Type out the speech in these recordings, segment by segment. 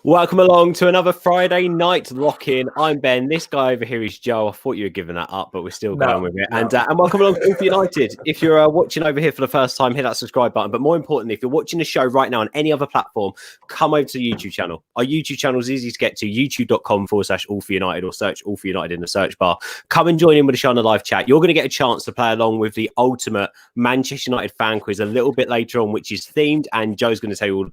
Welcome along to another Friday night lock-in. I'm Ben. This guy over here is Joe. I thought you were giving that up, but we're still going with it. And welcome along to All for United. If you're watching over here for the first time, hit that subscribe button. But more importantly, if you're watching the show right now on any other platform, come over to the YouTube channel. Our YouTube channel is easy to get to, youtube.com/All for United, or search All for United in the search bar. Come and join in with the show on the live chat. You're going to get a chance to play along with the ultimate Manchester United fan quiz a little bit later on, which is themed. And Joe's going to tell you all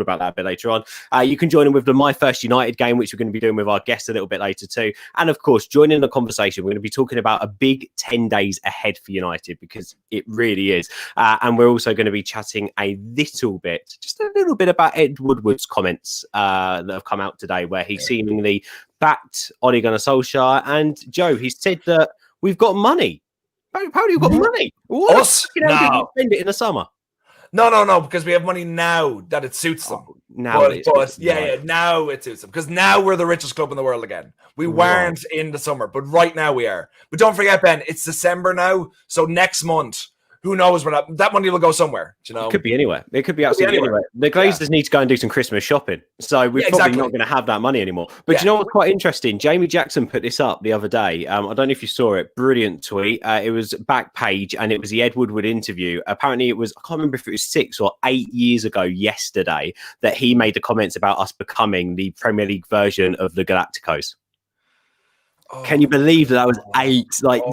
about that a bit later on. You can join in with the My First United game, which we're going to be doing with our guests a little bit later too. And of course, join in the conversation. We're going to be talking about a big 10 days ahead for United, because it really is. And we're also going to be chatting just a little bit about Ed Woodward's comments that have come out today, where he seemingly backed Ole Gunnar Solskjaer. And Joe, he said that we've got money. How do you got money? What? Us? No. Spend it in the summer. No, because we have money now that it suits them. Now now it suits them, because now we're the richest club in the world again. We weren't in the summer, but right now we are. But don't forget, Ben, it's December now, so next month, who knows where that money will go somewhere? You know, it could be anywhere. It could be absolutely anywhere. The Glazers need to go and do some Christmas shopping, so we're probably not going to have that money anymore. But you know what's quite interesting? Jamie Jackson put this up the other day. I don't know if you saw it. Brilliant tweet. It was back page, and it was the Ed Woodward interview. Apparently, it was, I can't remember if it was 6 or 8 years ago yesterday, that he made the comments about us becoming the Premier League version of the Galacticos. Can you believe that was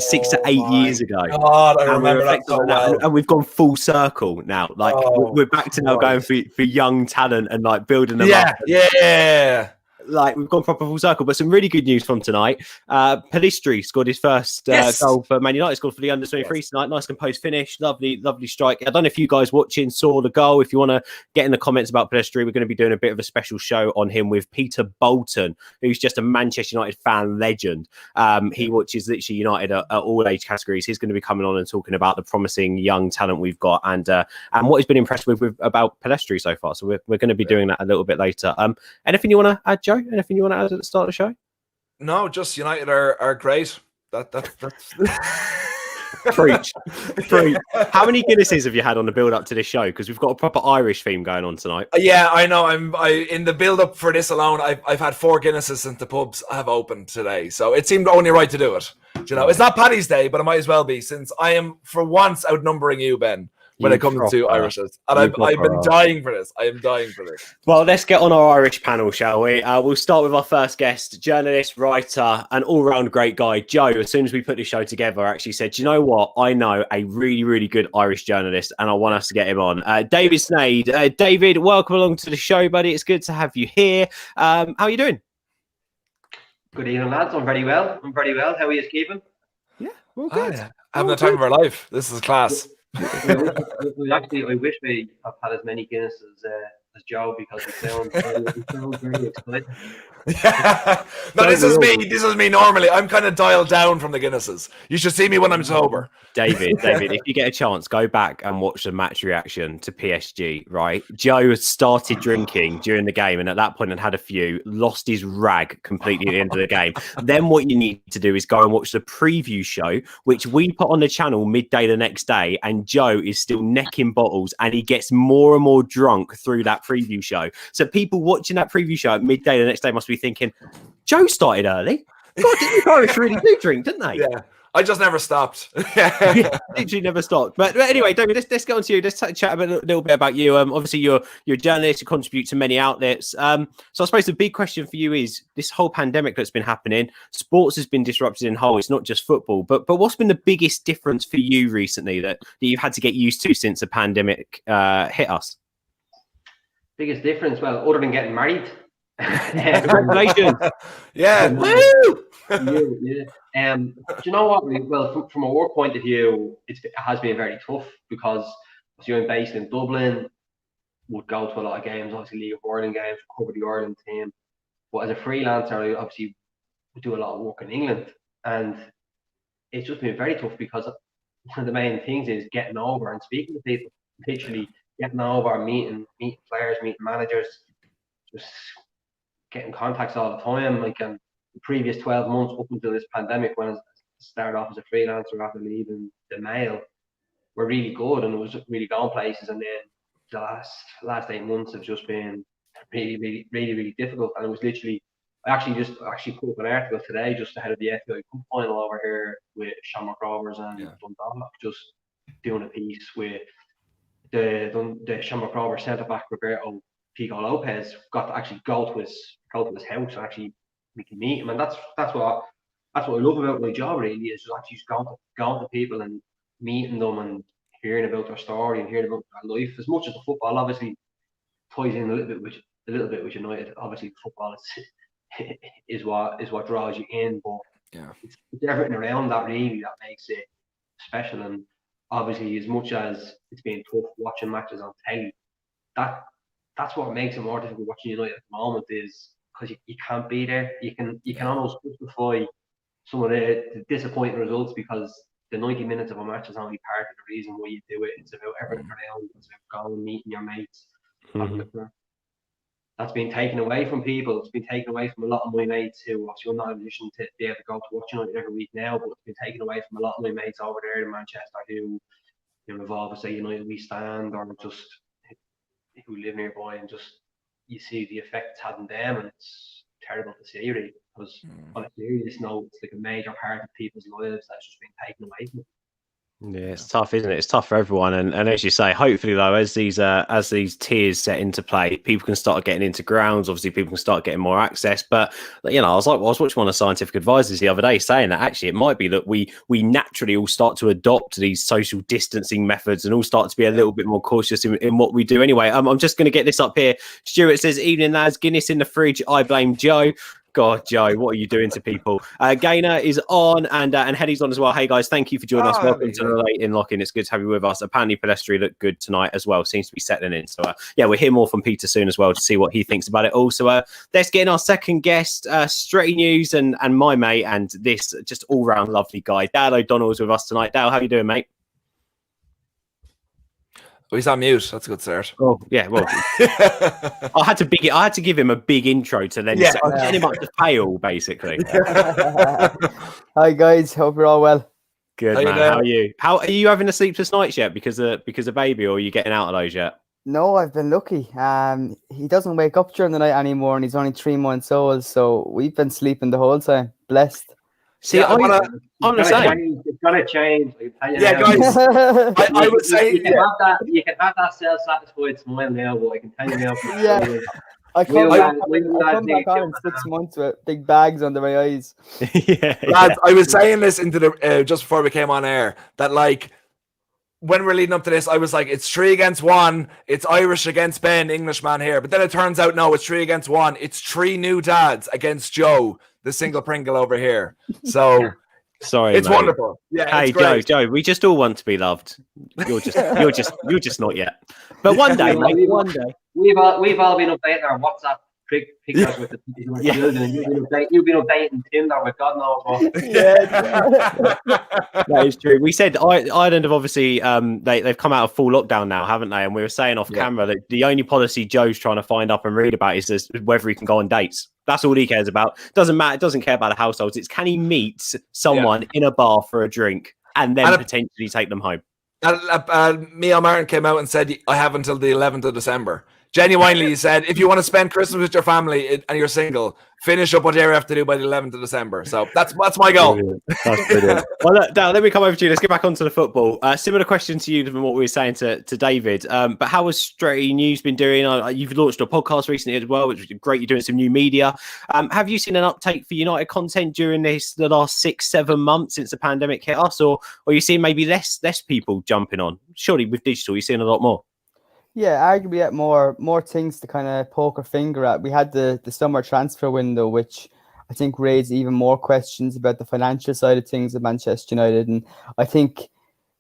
6 to 8 years ago? God, I remember that so well. And we've gone full circle now. We're back to now going for young talent and building them up. Yeah. We've gone proper full circle. But some really good news from tonight. Pellistri scored his first goal for Man United. Scored for the under-23 tonight. Nice composed finish. Lovely strike. I don't know if you guys watching saw the goal. If you want to get in the comments about Pellistri, we're going to be doing a bit of a special show on him with Peter Bolton, who's just a Manchester United fan legend. He watches literally United at all age categories. He's going to be coming on and talking about the promising young talent we've got, and what he's been impressed with about Pellistri so far. So we're going to be doing that a little bit later. Anything you want to add, Joe? Anything you want to add at the start of the show? No, just United are great. That's Preach. How many Guinnesses have you had on the build up to this show? Because we've got a proper Irish theme going on tonight. Yeah, I know. I in the build up for this alone, I've had 4 Guinnesses since the pubs have opened today. So it seemed only right to do it. You know, it's not Paddy's Day, but it might as well be, since I am for once outnumbering you, Ben, when it comes to Irishes. And I've been dying for this. I am dying for this. Well, let's get on our Irish panel, shall we? We'll start with our first guest, journalist, writer, and all-round great guy. Joe, as soon as we put the show together, actually said, do you know what? I know a really, really good Irish journalist, and I want us to get him on. David Sneyd. David, welcome along to the show, buddy. It's good to have you here. How are you doing? Good evening, lads. I'm very well. How are you keeping? Yeah, we're good. Having the time of our life. This is class. I wish we have had as many Guinness as Joe, because we sound very excited. No, this is me. This is me normally. I'm kind of dialed down from the Guinnesses. You should see me when I'm sober. David, if you get a chance, go back and watch the match reaction to PSG, right? Joe had started drinking during the game, and at that point had a few, lost his rag completely at the end of the game. Then what you need to do is go and watch the preview show, which we put on the channel midday the next day, and Joe is still necking bottles, and he gets more and more drunk through that preview show. So people watching that preview show at midday the next day must be thinking, Joe started early. God, didn't the Irish really do drink, didn't they? Yeah. I just never stopped. Literally never stopped. But anyway, David, let's get on to you. Let's chat a little bit about you. Obviously, you're a journalist. You contribute to many outlets. So I suppose the big question for you is this whole pandemic that's been happening. Sports has been disrupted in whole. It's not just football. But what's been the biggest difference for you recently that you've had to get used to since the pandemic hit us? Biggest difference? Well, other than getting married. Congratulations. Yeah. Woo! Yeah. Do you know what? Well, from a work point of view, it has been very tough, because you're based in Dublin, would go to a lot of games, obviously League of Ireland games, cover the Ireland team. But as a freelancer, I obviously do a lot of work in England, and it's just been very tough, because one of the main things is getting over and speaking to people, literally getting over, meeting players, meeting managers, just getting contacts all the time. Like the previous 12 months up until this pandemic, when I started off as a freelancer after leaving the Mail, were really good, and it was really going places. And then the last 8 months have just been really difficult. And it was literally, I actually put up an article today just ahead of the FAI Cup final over here with Shamrock Rovers and Dundalk, just doing a piece with the Shamrock Rovers centre back Roberto Pico Lopez got to actually go to his house and actually we can meet him, and that's what I love about my job really, is just actually just going to people and meeting them and hearing about their story and hearing about their life. As much as the football obviously ties in a little bit with United, obviously football is what draws you in, but it's everything around that really that makes it special. And obviously, as much as it's been tough watching matches on telly, that's what makes it more difficult watching United at the moment, is because you can't be there. You can almost justify some of the disappointing results because the 90 minutes of a match is only part of the reason why you do it. It's about everything around. It's about going and meeting your mates. That's been taken away from people. It's been taken away from a lot of my mates who obviously I'm not in a position to be able to go to watch United every week now, but it's been taken away from a lot of my mates over there in Manchester who involved with, say, United We Stand, or just who live nearby, and just you see the effect it's had on them, and it's terrible to see really, because on a serious note, it's like a major part of people's lives that's just been taken away from them. Yeah, it's tough, isn't it? It's tough for everyone, and as you say, hopefully though, as these tiers set into play, people can start getting into grounds. Obviously, people can start getting more access. But I was watching one of Scientific Advisors the other day saying that actually it might be that we naturally all start to adopt these social distancing methods and all start to be a little bit more cautious in what we do. Anyway, I'm just going to get this up here. Stuart says, "Evening lads, Guinness in the fridge. I blame Joe." God, Joe, what are you doing to people? Gainer is on, and Hetty's on as well. Hey guys, thank you for joining us. Welcome to the Late in Lock-In. It's good to have you with us. Apparently, Pedestri looked good tonight as well. Seems to be settling in. So we'll hear more from Peter soon as well to see what he thinks about it. Also, let's get in our second guest, Stretty News and my mate, and this just all round lovely guy, Dale O'Donnell, is with us tonight. Dale, how you doing, mate? Oh, he's on mute. That's a good start. Oh, yeah. Well, I had to give him a big intro to then get him up to pale, basically. Hi guys, hope you're all well. Good, man. How are you? How are you having a sleepless nights yet because of baby, or are you getting out of those yet? No, I've been lucky. He doesn't wake up during the night anymore, and he's only 3 months old, so we've been sleeping the whole time. Blessed. See, I'm the same. It's gonna change. Yeah, guys. I would say you can have that self-satisfied smile now, but I can tell you now. Yeah. I come back on in 6 months with big bags under my eyes. Lads, I was saying this into the just before we came on air that when we're leading up to this, I was like, it's 3 against 1. It's Irish against Ben, Englishman here. But then it turns out, no, it's 3 against 1. It's 3 new dads against Joe, the single Pringle over here. So sorry, it's mate. Wonderful. Yeah, hey, Joe, we just all want to be loved. You're just not yet. But one day, mate, one day. We've all been updating our WhatsApp pictures with the people who are children, and you've been updating Tinder with God knows what. That is true. We said Ireland have obviously they've come out of full lockdown now, haven't they? And we were saying off camera that the only policy Joe's trying to find up and read about is whether he can go on dates. That's all he cares about. Doesn't matter. Doesn't care about the households. It's can he meet someone in a bar for a drink and then potentially take them home. Mia Martin came out and said, I have until the 11th of December. Genuinely, he said, if you want to spend Christmas with your family and you're single, finish up whatever you have to do by the 11th of December. So that's my goal. Brilliant. That's brilliant. Well, look, Dale, let me come over to you. Let's get back onto the football. Similar question to you than what we were saying to David. But how has Stretty News been doing? You've launched a podcast recently as well, which is great. You're doing some new media. Have you seen an uptake for United content during the last 6-7 months since the pandemic hit us? Or are you seeing maybe less people jumping on? Surely with digital, you're seeing a lot more. Yeah, arguably at more things to kind of poke our finger at. We had the summer transfer window, which I think raised even more questions about the financial side of things at Manchester United. And I think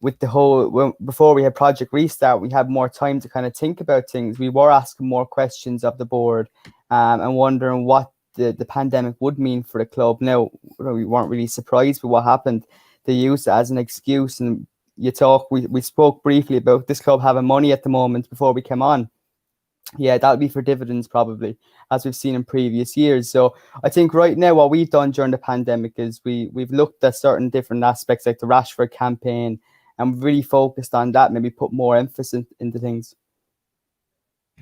with before we had Project Restart, we had more time to kind of think about things. We were asking more questions of the board and wondering what the pandemic would mean for the club. Now, we weren't really surprised with what happened. They used it as an excuse, and we spoke briefly about this club having money at the moment before we came on. Yeah, that'll be for dividends probably, as we've seen in previous years. So I think right now what we've done during the pandemic is we've looked at certain different aspects like the Rashford campaign and really focused on that, maybe put more emphasis into things.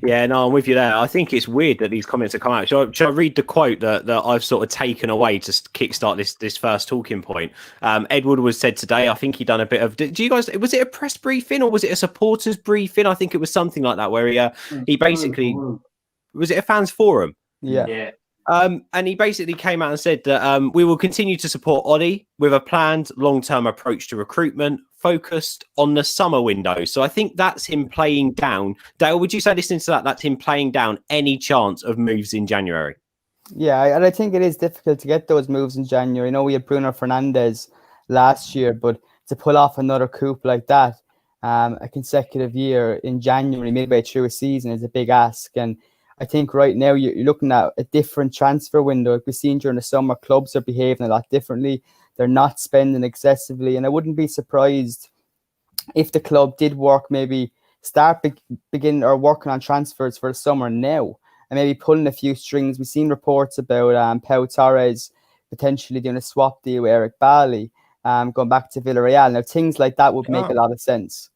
Yeah, no, I'm with you there. I think it's weird that these comments have come out. Shall I read the quote that I've sort of taken away to kickstart this first talking point? Edward was said today, I think he done a bit of, do you guys, was it a press briefing or was it a supporters briefing? I think it was something like that where he basically, was it a fans forum? Yeah. And he basically came out and said that we will continue to support Ollie with a planned long-term approach to recruitment focused on the summer window. So I think that's him playing down. Dale, would you say listening to that's him playing down any chance of moves in January? Yeah, and I think it is difficult to get those moves in January. I know we had Bruno Fernandes last year, but to pull off another coup like that, a consecutive year in January, midway through a season, is a big ask. And I think right now you're looking at a different transfer window. Like we've seen during the summer, clubs are behaving a lot differently. They're not spending excessively. And I wouldn't be surprised if the club did work, maybe start begin or working on transfers for the summer now and maybe pulling a few strings. We've seen reports about Pau Torres potentially doing a swap deal with Eric Bailly, going back to Villarreal. Now, things like that would make a lot of sense.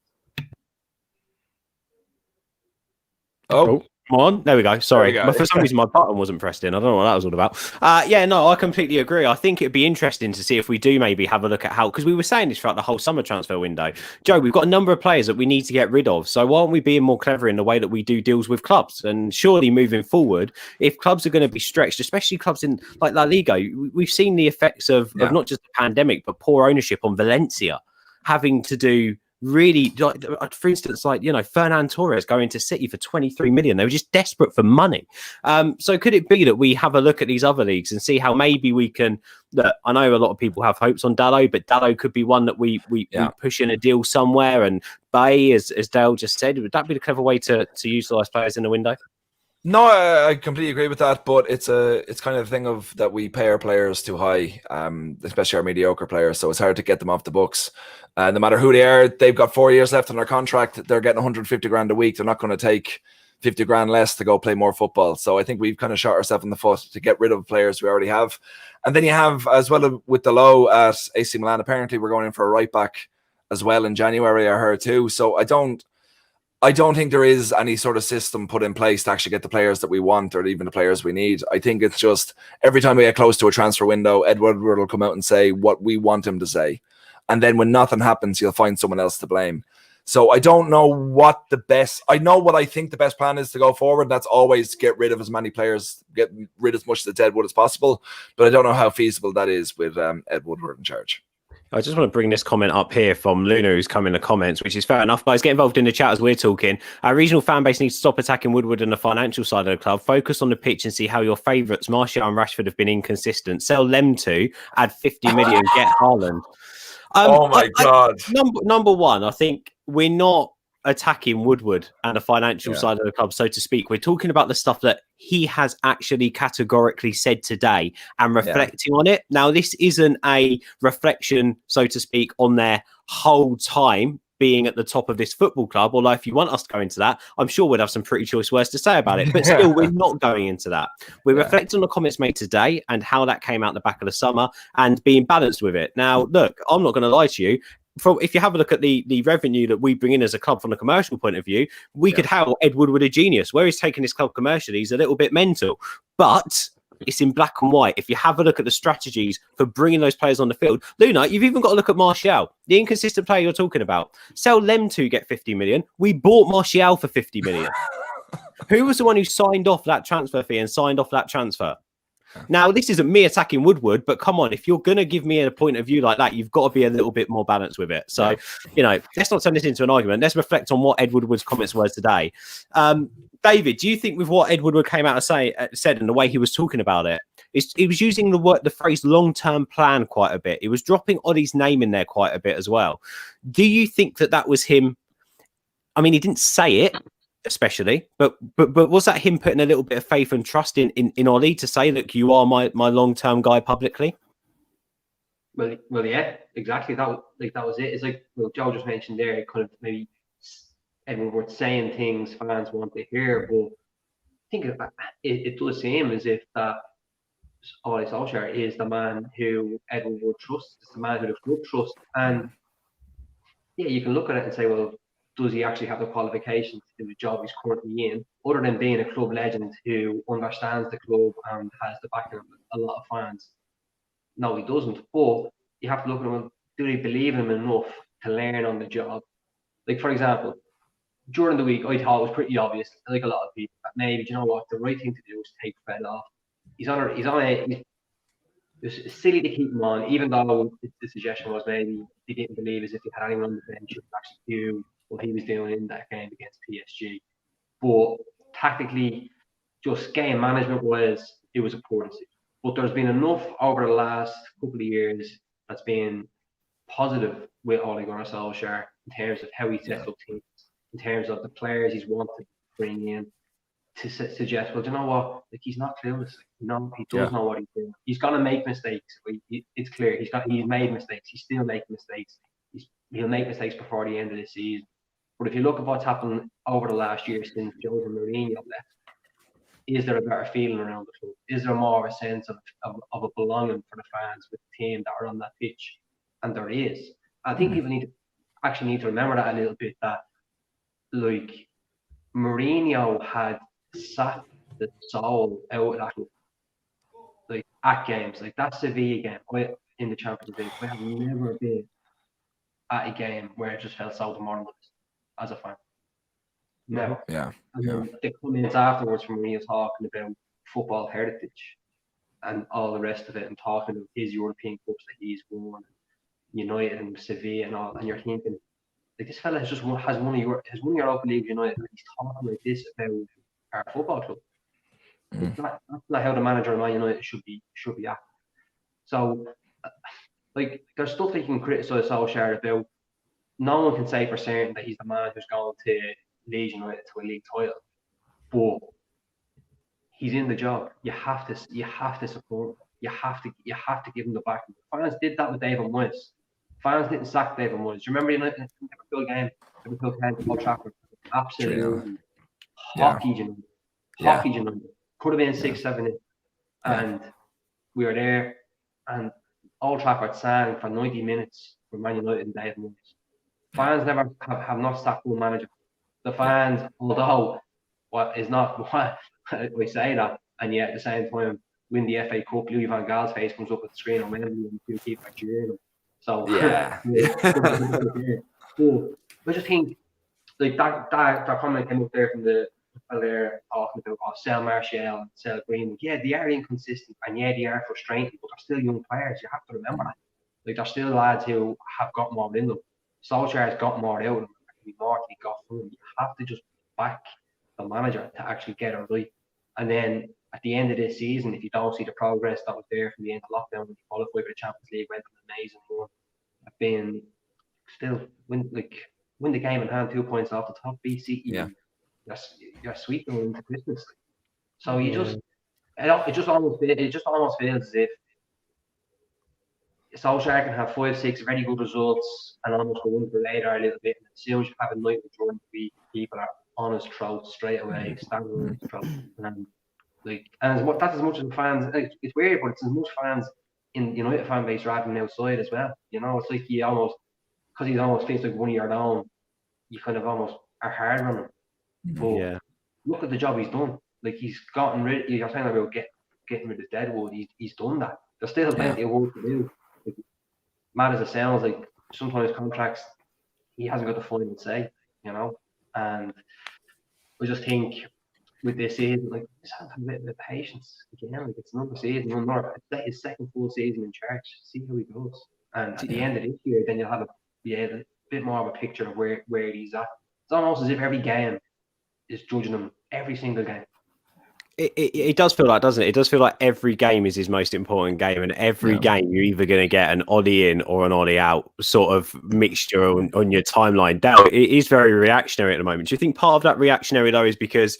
Oh. Come on, there we go. Sorry, but for some reason my button wasn't pressed in. I don't know what that was all about. Yeah, no, I completely agree. I think it'd be interesting to see if we do maybe have a look at how, because we were saying this throughout the whole summer transfer window. Joe, we've got a number of players that we need to get rid of. So why aren't we being more clever in the way that we do deals with clubs? And surely moving forward, if clubs are going to be stretched, especially clubs in like La Liga, we've seen the effects of not just the pandemic but poor ownership on Valencia, having to do. Really, for instance, like, you know, Fernan Torres going to City for 23 million. They were just desperate for money. So could it be that we have a look at these other leagues and see how maybe we can, I know a lot of people have hopes on Dalot, but Dalot could be one that we push in a deal somewhere. And Bay, as Dale just said, would that be the clever way to utilise players in the window? No, I completely agree with that, but it's kind of a thing of that we pay our players too high, especially our mediocre players, so it's hard to get them off the books. No matter who they are, they've got 4 years left on their contract. They're getting 150 grand a week. They're not going to take 50 grand less to go play more football. So I think we've kind of shot ourselves in the foot to get rid of players we already have. And then you have, as well with the low at AC Milan, apparently we're going in for a right back as well in January, I heard too. So I don't think there is any sort of system put in place to actually get the players that we want or even the players we need. I think it's just every time we get close to a transfer window, Edward will come out and say what we want him to say. And then when nothing happens, you'll find someone else to blame. So I don't know I know what I think the best plan is to go forward. That's always get rid of as many players, get rid as much of the deadwood as possible. But I don't know how feasible that is with Ed Woodward in charge. I just want to bring this comment up here from Luna, who's come in the comments, which is fair enough. Guys, get involved in the chat as we're talking. Our regional fan base needs to stop attacking Woodward and the financial side of the club. Focus on the pitch and see how your favourites, Martial and Rashford, have been inconsistent. Sell them to, add 50 million, get Haaland. Oh my God. Number one, I think we're not attacking Woodward and the financial side of the club, so to speak. We're talking about the stuff that he has actually categorically said today and reflecting on it. Now, this isn't a reflection, so to speak, on their whole time being at the top of this football club, although if you want us to go into that, I'm sure we'd have some pretty choice words to say about it, but still, we're not going into that. We're reflecting on the comments made today and how that came out the back of the summer and being balanced with it. Now, look, I'm not going to lie to you. If you have a look at the revenue that we bring in as a club from a commercial point of view, we could hail Ed Woodward a genius. Where he's taking his club commercially, he's a little bit mental. But it's in black and white. If you have a look at the strategies for bringing those players on the field, Luna, you've even got to look at Martial, the inconsistent player you're talking about. Sell them to get 50 million. We bought Martial for 50 million. Who was the one who signed off that transfer fee and signed off that transfer? Now, this isn't me attacking Woodward, but come on, if you're going to give me a point of view like that, you've got to be a little bit more balanced with it. So, you know, let's not turn this into an argument. Let's reflect on what Ed Woodward's comments were today. David, do you think with what Ed Woodward came out and said and the way he was talking about it, he was using the phrase long-term plan quite a bit. He was dropping Ollie's name in there quite a bit as well. Do you think that was him? I mean, he didn't say it, especially, but was that him putting a little bit of faith and trust in Ollie to say, look, you are my long-term guy publicly? Well, yeah, exactly. That was it. It's like Joe just mentioned there, kind of maybe everyone were saying things fans want to hear, but I think it does seem as if that Ollie Solskjaer is the man who Edward Wood trusts, it's the man who the club trusts, and yeah, you can look at it and say, well, does he actually have the qualifications to do the job he's currently in, other than being a club legend who understands the club and has the backing of a lot of fans? No, he doesn't. But you have to look at him. Do they believe in him enough to learn on the job? Like, for example, during the week, I thought it was pretty obvious, like a lot of people, that maybe, you know what, the right thing to do is take Fred off. It's silly to keep him on, even though the suggestion was maybe he didn't believe as if he had anyone on the bench who could actually do what he was doing in that game against PSG. But tactically, just game management wise, it was a poor decision. But there's been enough over the last couple of years that's been positive with Ole Gunnar Solskjaer in terms of how he sets up teams, in terms of the players he's wanted to bring in, to suggest, well, do you know what? Like, he's not clueless. No, he does know what he's doing. He's gonna make mistakes. It's clear. He's made mistakes. He's still making mistakes. He'll make mistakes before the end of the season. But if you look at what's happened over the last year since Jose Mourinho left, is there a better feeling around the club? Is there more of a sense of a belonging for the fans with the team that are on that pitch? And there is. I think people need to remember that a little bit, that like Mourinho had sat the soul out of that club, like at games, like that Sevilla game in the Champions League. We have never been at a game where it just felt so demoralised as a fan. Never. Yeah. And then the comments afterwards from Mourinho talking about football heritage and all the rest of it, and talking about his European cups that he's won, United and Sevilla and all, and you're thinking, like, this fella has won your Europa League United, and he's talking like this about our football club. That's not how the manager of Man United should be acting. So, like, there's stuff that you can criticise Solskjaer about. No one can say for certain that he's the man who's going to lead United to a league title, but he's in the job. You have to support him. You have to give him the backing. Fans did that with David Moyes. Fans didn't sack David Moyes. Remember United? Liverpool game, Liverpool came to Old Trafford. Absolutely hockey, United. Could have been 6-7, and we were there. And Old Trafford sang for 90 minutes for Man United and David Moyes. Fans never have not sacked one manager. The fans, although we say that, and yet at the same time win the FA Cup, Louis van Gaal's face comes up at the screen on Wembley and two keep cheering him. So I just think like that comment came up there from the player talking about sell Martial and sell Greenwood. Yeah, they are inconsistent and yeah, they are frustrating, but they're still young players. You have to remember that. Like, they're still lads who have got more in them. Solskjaer's got more out of them. More he got from them. You have to just back the manager to actually get it right. And then at the end of this season, if you don't see the progress that was there from the end of lockdown, when you qualified for the Champions League, went on an amazing run, been still win the game in hand, 2 points off the top, beat City. You're sweet going into Christmas. So you it just almost feels as if Solskjaer can have 5-6 very good results and almost go under the radar a little bit. And as soon as you have a night during the week, people are on his throat straight away, standing on his throat. And that's as much as the fans. It's weird, but it's as much fans in United fan base rather than outside as well. It's like you almost, because he almost feels like one of your own, you kind of almost are hard on him. But look at the job he's done. Like, he's gotten rid. You're saying about getting rid of Deadwood. He's done that. There's still plenty of work to do. Like, mad as it sounds, like sometimes contracts, he hasn't got the final say, And I just think with this season, like, just have a bit of patience again. Like, it's another season, it's his second full season in charge. See how he goes, and at the end of this year, then you'll have a bit more of a picture of where he's at. It's almost as if every game is judging him, every single game. It does feel like, doesn't it? It does feel like every game is his most important game, and every game you're either going to get an Ollie in or an Ollie out sort of mixture on your timeline. Down, it is very reactionary at the moment. Do you think part of that reactionary though is because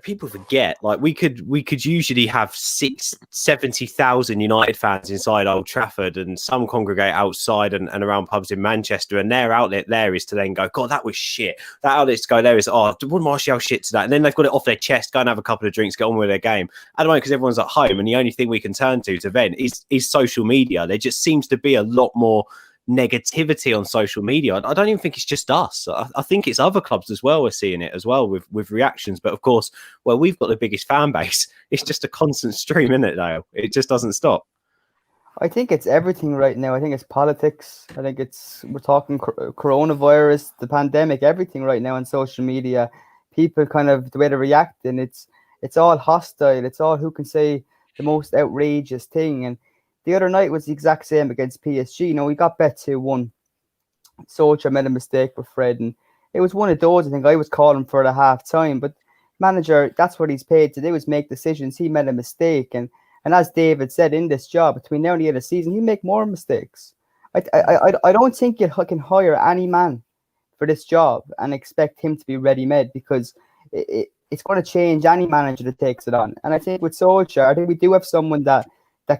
people forget, like, we could usually have 70,000 United fans inside Old Trafford, and some congregate outside and around pubs in Manchester, and their outlet there is to then go, God, that was shit. That outlet's to go there is, would Martial shit to that? And then they've got it off their chest, go and have a couple of drinks, get on with their game. At the moment, because everyone's at home, and the only thing we can turn to vent is social media. There just seems to be a lot more negativity on social media. I don't even think it's just us. I think it's other clubs as well. We're seeing it as well with reactions. But of course, well, we've got the biggest fan base. It's just a constant stream, isn't it, Dale? It just doesn't stop. I think it's everything right now. I think it's politics. I think we're talking coronavirus, the pandemic, everything right now on social media. People kind of the way they're reacting. It's all hostile. It's all who can say the most outrageous thing. And the other night was the exact same against PSG. You know, we got bet 2-1. Solskjaer made a mistake with Fred, and it was one of those. I think I was calling for the half time, but manager, that's what he's paid to do, is make decisions. He made a mistake, and as David said, in this job between now and the end of the season, he'll make more mistakes. I don't think you can hire any man for this job and expect him to be ready-made, because it's going to change any manager that takes it on. And I think with Solskjaer, I think we do have someone that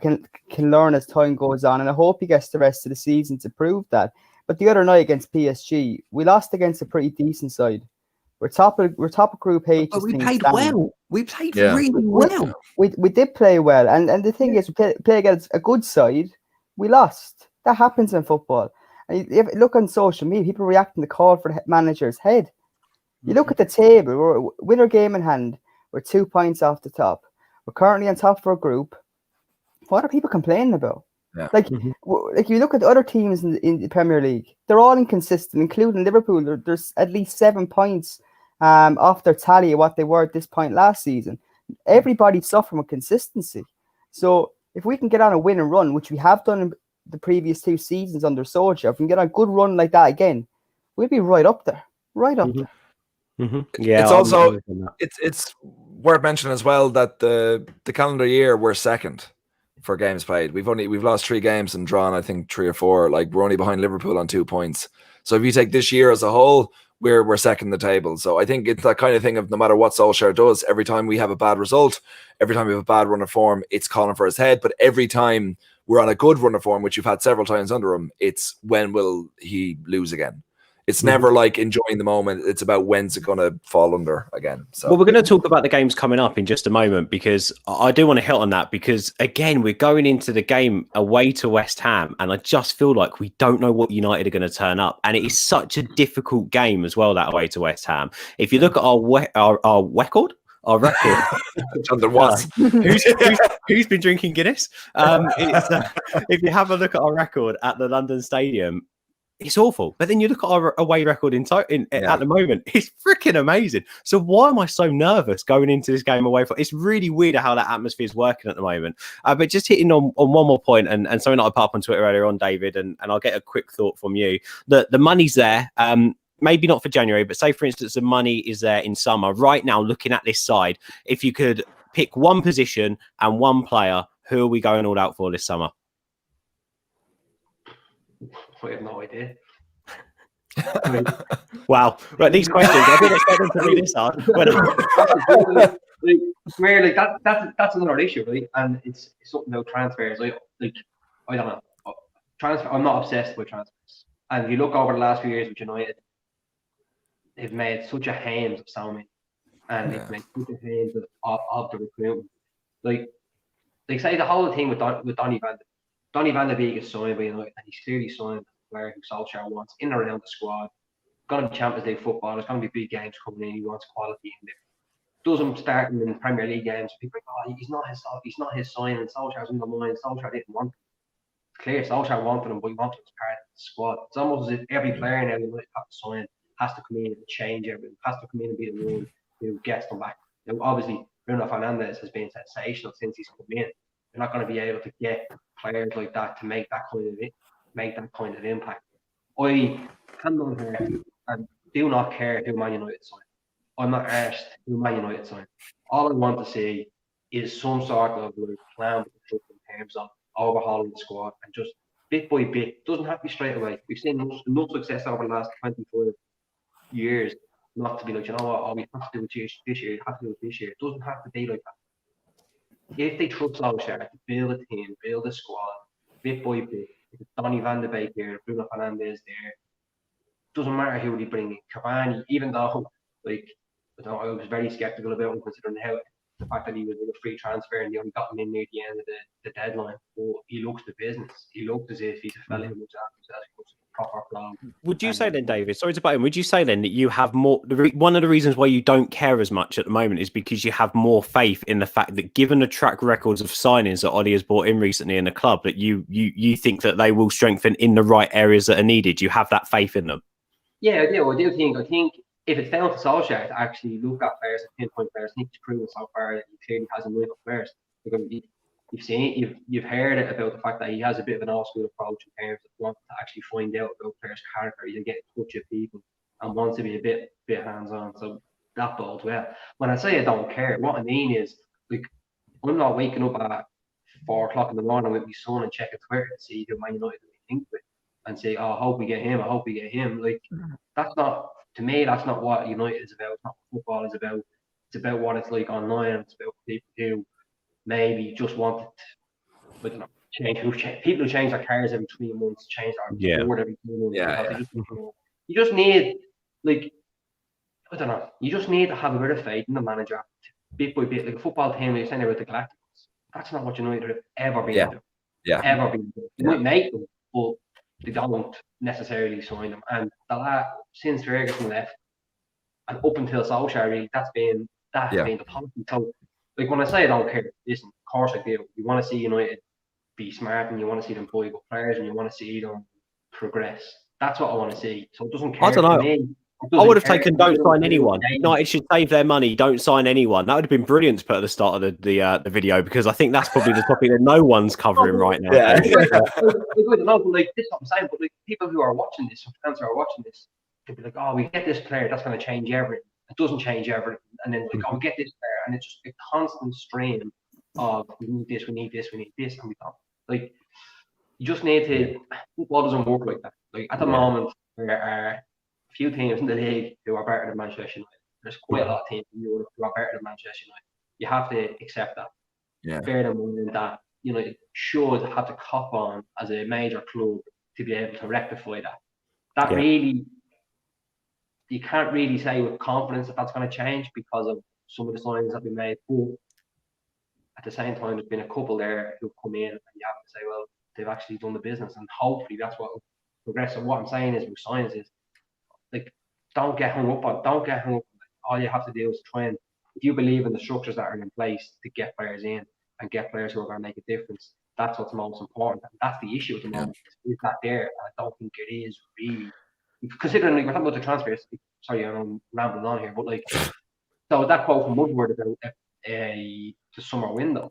can learn as time goes on, and I hope he gets the rest of the season to prove that. But the other night against PSG, we lost against a pretty decent side. We're top of Group H. But we played well. We played really well. We did play well, and the thing is, we play against a good side. We lost. That happens in football. And if you look on social media, people reacting to call for the manager's head. You look at the table. We're winner game in hand. We're 2 points off the top. We're currently on top of our group. What are people complaining about? Yeah. Like you look at the other teams in the Premier League, they're all inconsistent, including Liverpool. There's at least 7 points off their tally of what they were at this point last season. Everybody's suffering with consistency. So if we can get on a win and run, which we have done in the previous 2 seasons under Solskjaer, if we can get on a good run like that again, we'll be right up there. Right up there. Mm-hmm. Yeah, it's also it's worth mentioning as well that the calendar year we're second for games played. We've lost 3 games and drawn, I think, 3 or 4. Like, we're only behind Liverpool on 2 points. So if you take this year as a whole, we're second in the table. So I think it's that kind of thing of no matter what Solskjaer does, every time we have a bad result, every time we have a bad run of form, it's calling for his head. But every time we're on a good run of form, which you've had several times under him, it's when will he lose again? It's never like enjoying the moment. It's about when's it going to fall under again. So, well, we're going to talk about the games coming up in just a moment, because I do want to hit on that, because again, we're going into the game away to West Ham, and I just feel like we don't know what United are going to turn up, and it is such a difficult game as well, that away to West Ham. If you look at our record. Our record. Who's been drinking Guinness? If you have a look at our record at the London Stadium, it's awful. But then you look at our away record at the moment, it's freaking amazing. So why am I so nervous going into this game away? It's really weird how that atmosphere is working at the moment. But just hitting on one more point, and something that I put up on Twitter earlier on, David, and I'll get a quick thought from you. The money's there. Maybe not for January, but say, for instance, the money is there in summer. Right now, looking at this side, if you could pick one position and one player, who are we going all out for this summer? I have no idea. Wow. Right, these questions, I didn't expect them to be this hard. That's another issue, right? And it's something about transfers. I don't know. I'm not obsessed with transfers. And if you look over the last few years with United, they've made such a hames of so many, and they've made such a hames of the recruitment. Like say the whole thing with Donny van de Beek is signed by United, and he's clearly signed where Solskjaer wants in and around the squad. Going to be Champions League football. There's going to be big games coming in. He wants quality in there. Doesn't start in Premier League games. People are like, oh, he's not his sign, and Solskjaer's in the line. Solskjaer didn't want him. It's clear Solskjaer wanted him, but he wanted him as part of the squad. It's almost as if every player now you might have to sign has to come in and change everything. Has to come in and be the one who gets them back. Now, obviously, Bruno Fernandes has been sensational since he's come in. You're not going to be able to get players like that to make that kind of impact. I hand and do not care who Man United sign. I'm not asked who Man United sign. All I want to see is some sort of plan in terms of overhauling the squad, and just bit by bit. Doesn't have to be straight away. We've seen enough success over the last 25 years not to be like, you know what, we have to do it this year, have to do it this year. It doesn't have to be like that. If they trust Solskjaer to build a team, build a squad, bit by bit, if it's Donny van de Beek here, Bruno Fernandes there, doesn't matter who they bring in. Cavani, even though I was very sceptical about him, considering the fact that he was in a free transfer and they only got him in near the end of the deadline. But he looks the business. He looked as if he's a fella who looks after himself, he proper flow. Would you say then, David, sorry to butt in, would you say then that you have more, one of the reasons why you don't care as much at the moment is because you have more faith in the fact that given the track records of signings that Ollie has brought in recently in the club, that you think that they will strengthen in the right areas that are needed? You have that faith in them? Yeah, I do. I think if it's down to Solskjaer to actually look at players and pinpoint players, I think he's proven so far that he clearly has a enough players. Because you've seen, you've heard about the fact that he has a bit of an old school approach in terms of wanting to actually find out about players' character. He can get in touch with people and wants to be a bit hands-on. So that bodes well. When I say I don't care, what I mean is, like, I'm not waking up at 4 o'clock in the morning with my son and checking Twitter to see who Man United we think with and say, oh, I hope we get him. I hope we get him. Like, that's not, to me, that's not what United is about. It's not what football is about. It's about what it's like online. It's about people who maybe just want to, I don't know, people who change their cars every 3 months, change their board every 3 months. Yeah. You just need, like, I don't know, you just need to have a bit of faith in the manager, bit by bit. Like a football team, you're saying about the Galacticos. That's not what United have ever been doing. Ever been doing. You might make them, but they don't necessarily sign them. And since Ferguson left, and up until Solskjaer, really, that's been the policy. So, like, when I say I don't care, listen, of course I do. You want to see United be smart, and you want to see them buy good players, and you want to see them progress. That's what I want to see. So it doesn't care. I don't know. I would have taken don't sign anyone. United should save their money. Don't sign anyone. That would have been brilliant to put at the start of the video, because I think that's probably the topic that no one's covering right now. Like, this is what I'm saying, but like people who are watching this, or fans who are watching this, they'll be like, "Oh, we get this player, that's going to change everything." It doesn't change everything, and then like, "Oh, we get this player," and it's just a constant stream of we need this, and we don't. Like, you just need to. Football doesn't work like that. Like at the moment, there are a few teams in the league who are better than Manchester United. There's quite a lot of teams in Europe who are better than Manchester United. You have to accept that. Yeah. Bear in mind that United should have to cop on as a major club to be able to rectify that. That really, you can't really say with confidence that that's going to change because of some of the signings that we made. But at the same time, there's been a couple there who've come in, and you have to say, well, they've actually done the business, and hopefully that's what will progress. And what I'm saying is with science is, like, don't get hung up on. All you have to do is try and, if you believe in the structures that are in place to get players in and get players who are going to make a difference, that's what's most important. And that's the issue at the moment. Is that there? And I don't think it is really. Considering, like, we're talking about the transfers. Sorry, I'm rambling on here, but like, so that quote from Woodward about the summer window.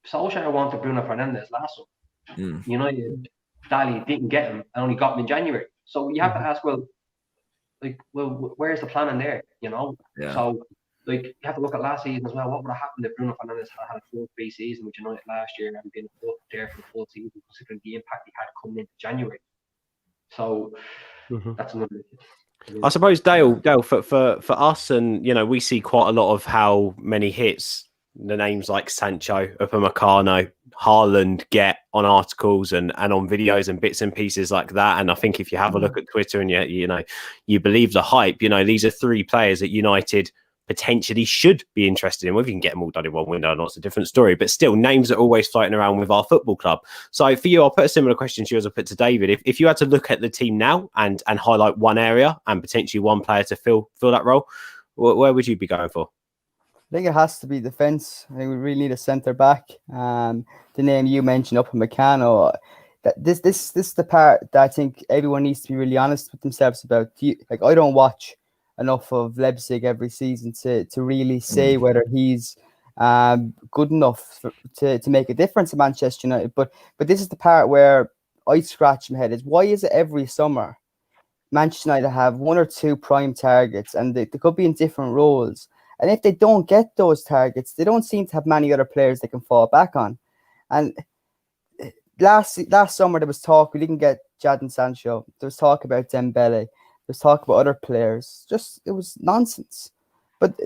Solskjaer wanted Bruno Fernandes last summer. United, Daly didn't get him and only got him in January. So you have to ask, well, where's the plan in there? So, like, you have to look at last season as well. What would have happened if Bruno Fernandes had a full pre-season with United last year and been there for the full season, considering the impact he had coming into January? So that's another issue. I suppose, Dale, for us, and we see quite a lot of how many hits the names like Sancho, Upamecano, Haaland get on articles and on videos and bits and pieces like that. And I think if you have a look at Twitter and you believe the hype, these are 3 players that United potentially should be interested in. Whether you can get them all done in one window or not, it's a different story. But still, names are always floating around with our football club. So for you, I'll put a similar question to you as I put to David. If you had to look at the team now and highlight one area and potentially one player to fill that role, where would you be going for? I think it has to be defence. I think we really need a centre back. The name you mentioned, Upamecano, this is the part that I think everyone needs to be really honest with themselves about. I don't watch enough of Leipzig every season to really say whether he's good enough to make a difference in Manchester United. But this is the part where I scratch my head: is why is it every summer Manchester United have 1 or 2 prime targets, and they could be in different roles. And if they don't get those targets, they don't seem to have many other players they can fall back on. And last summer, there was talk, we didn't get Jadon Sancho. There was talk about Dembele. There was talk about other players. It was nonsense. But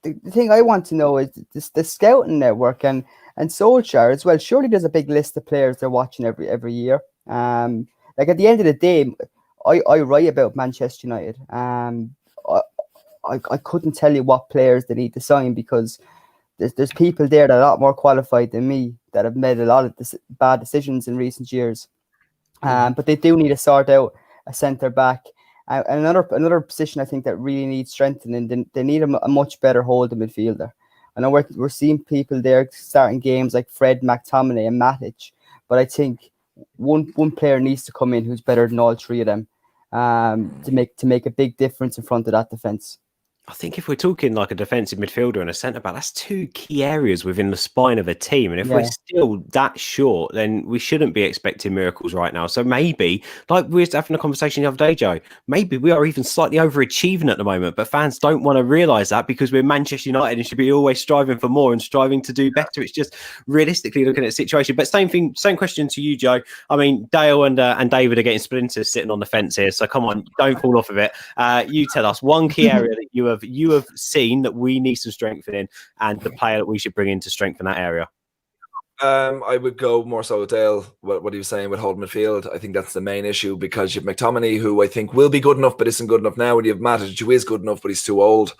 the thing I want to know is the scouting network and Solskjaer as well. Surely there's a big list of players they're watching every year. Like, at the end of the day, I write about Manchester United. I couldn't tell you what players they need to sign, because there's people there that are a lot more qualified than me that have made a lot of bad decisions in recent years. But they do need to sort out a centre back. And another position I think that really needs strengthening. They need a much better holding midfielder. I know we're seeing people there starting games like Fred, McTominay, and Matic, but I think one player needs to come in who's better than all three of them to make a big difference in front of that defence. I think if we're talking like a defensive midfielder and a centre back, that's two key areas within the spine of a team. And if we're still that short, then we shouldn't be expecting miracles right now. So maybe, like we were having a conversation the other day, Joe, maybe we are even slightly overachieving at the moment, but fans don't want to realise that because we're Manchester United and should be always striving for more and striving to do better. It's just realistically looking at the situation. But same question to you, Joe. I mean, Dale and David are getting splinters sitting on the fence here. So come on, don't fall off of it. You tell us one key area that you have seen that we need some strengthening and the player that we should bring in to strengthen that area. I would go more so with Dale, what he was saying with holding midfield. I think that's the main issue because you have McTominay, who I think will be good enough but isn't good enough now, and you have Matic, who is good enough but he's too old,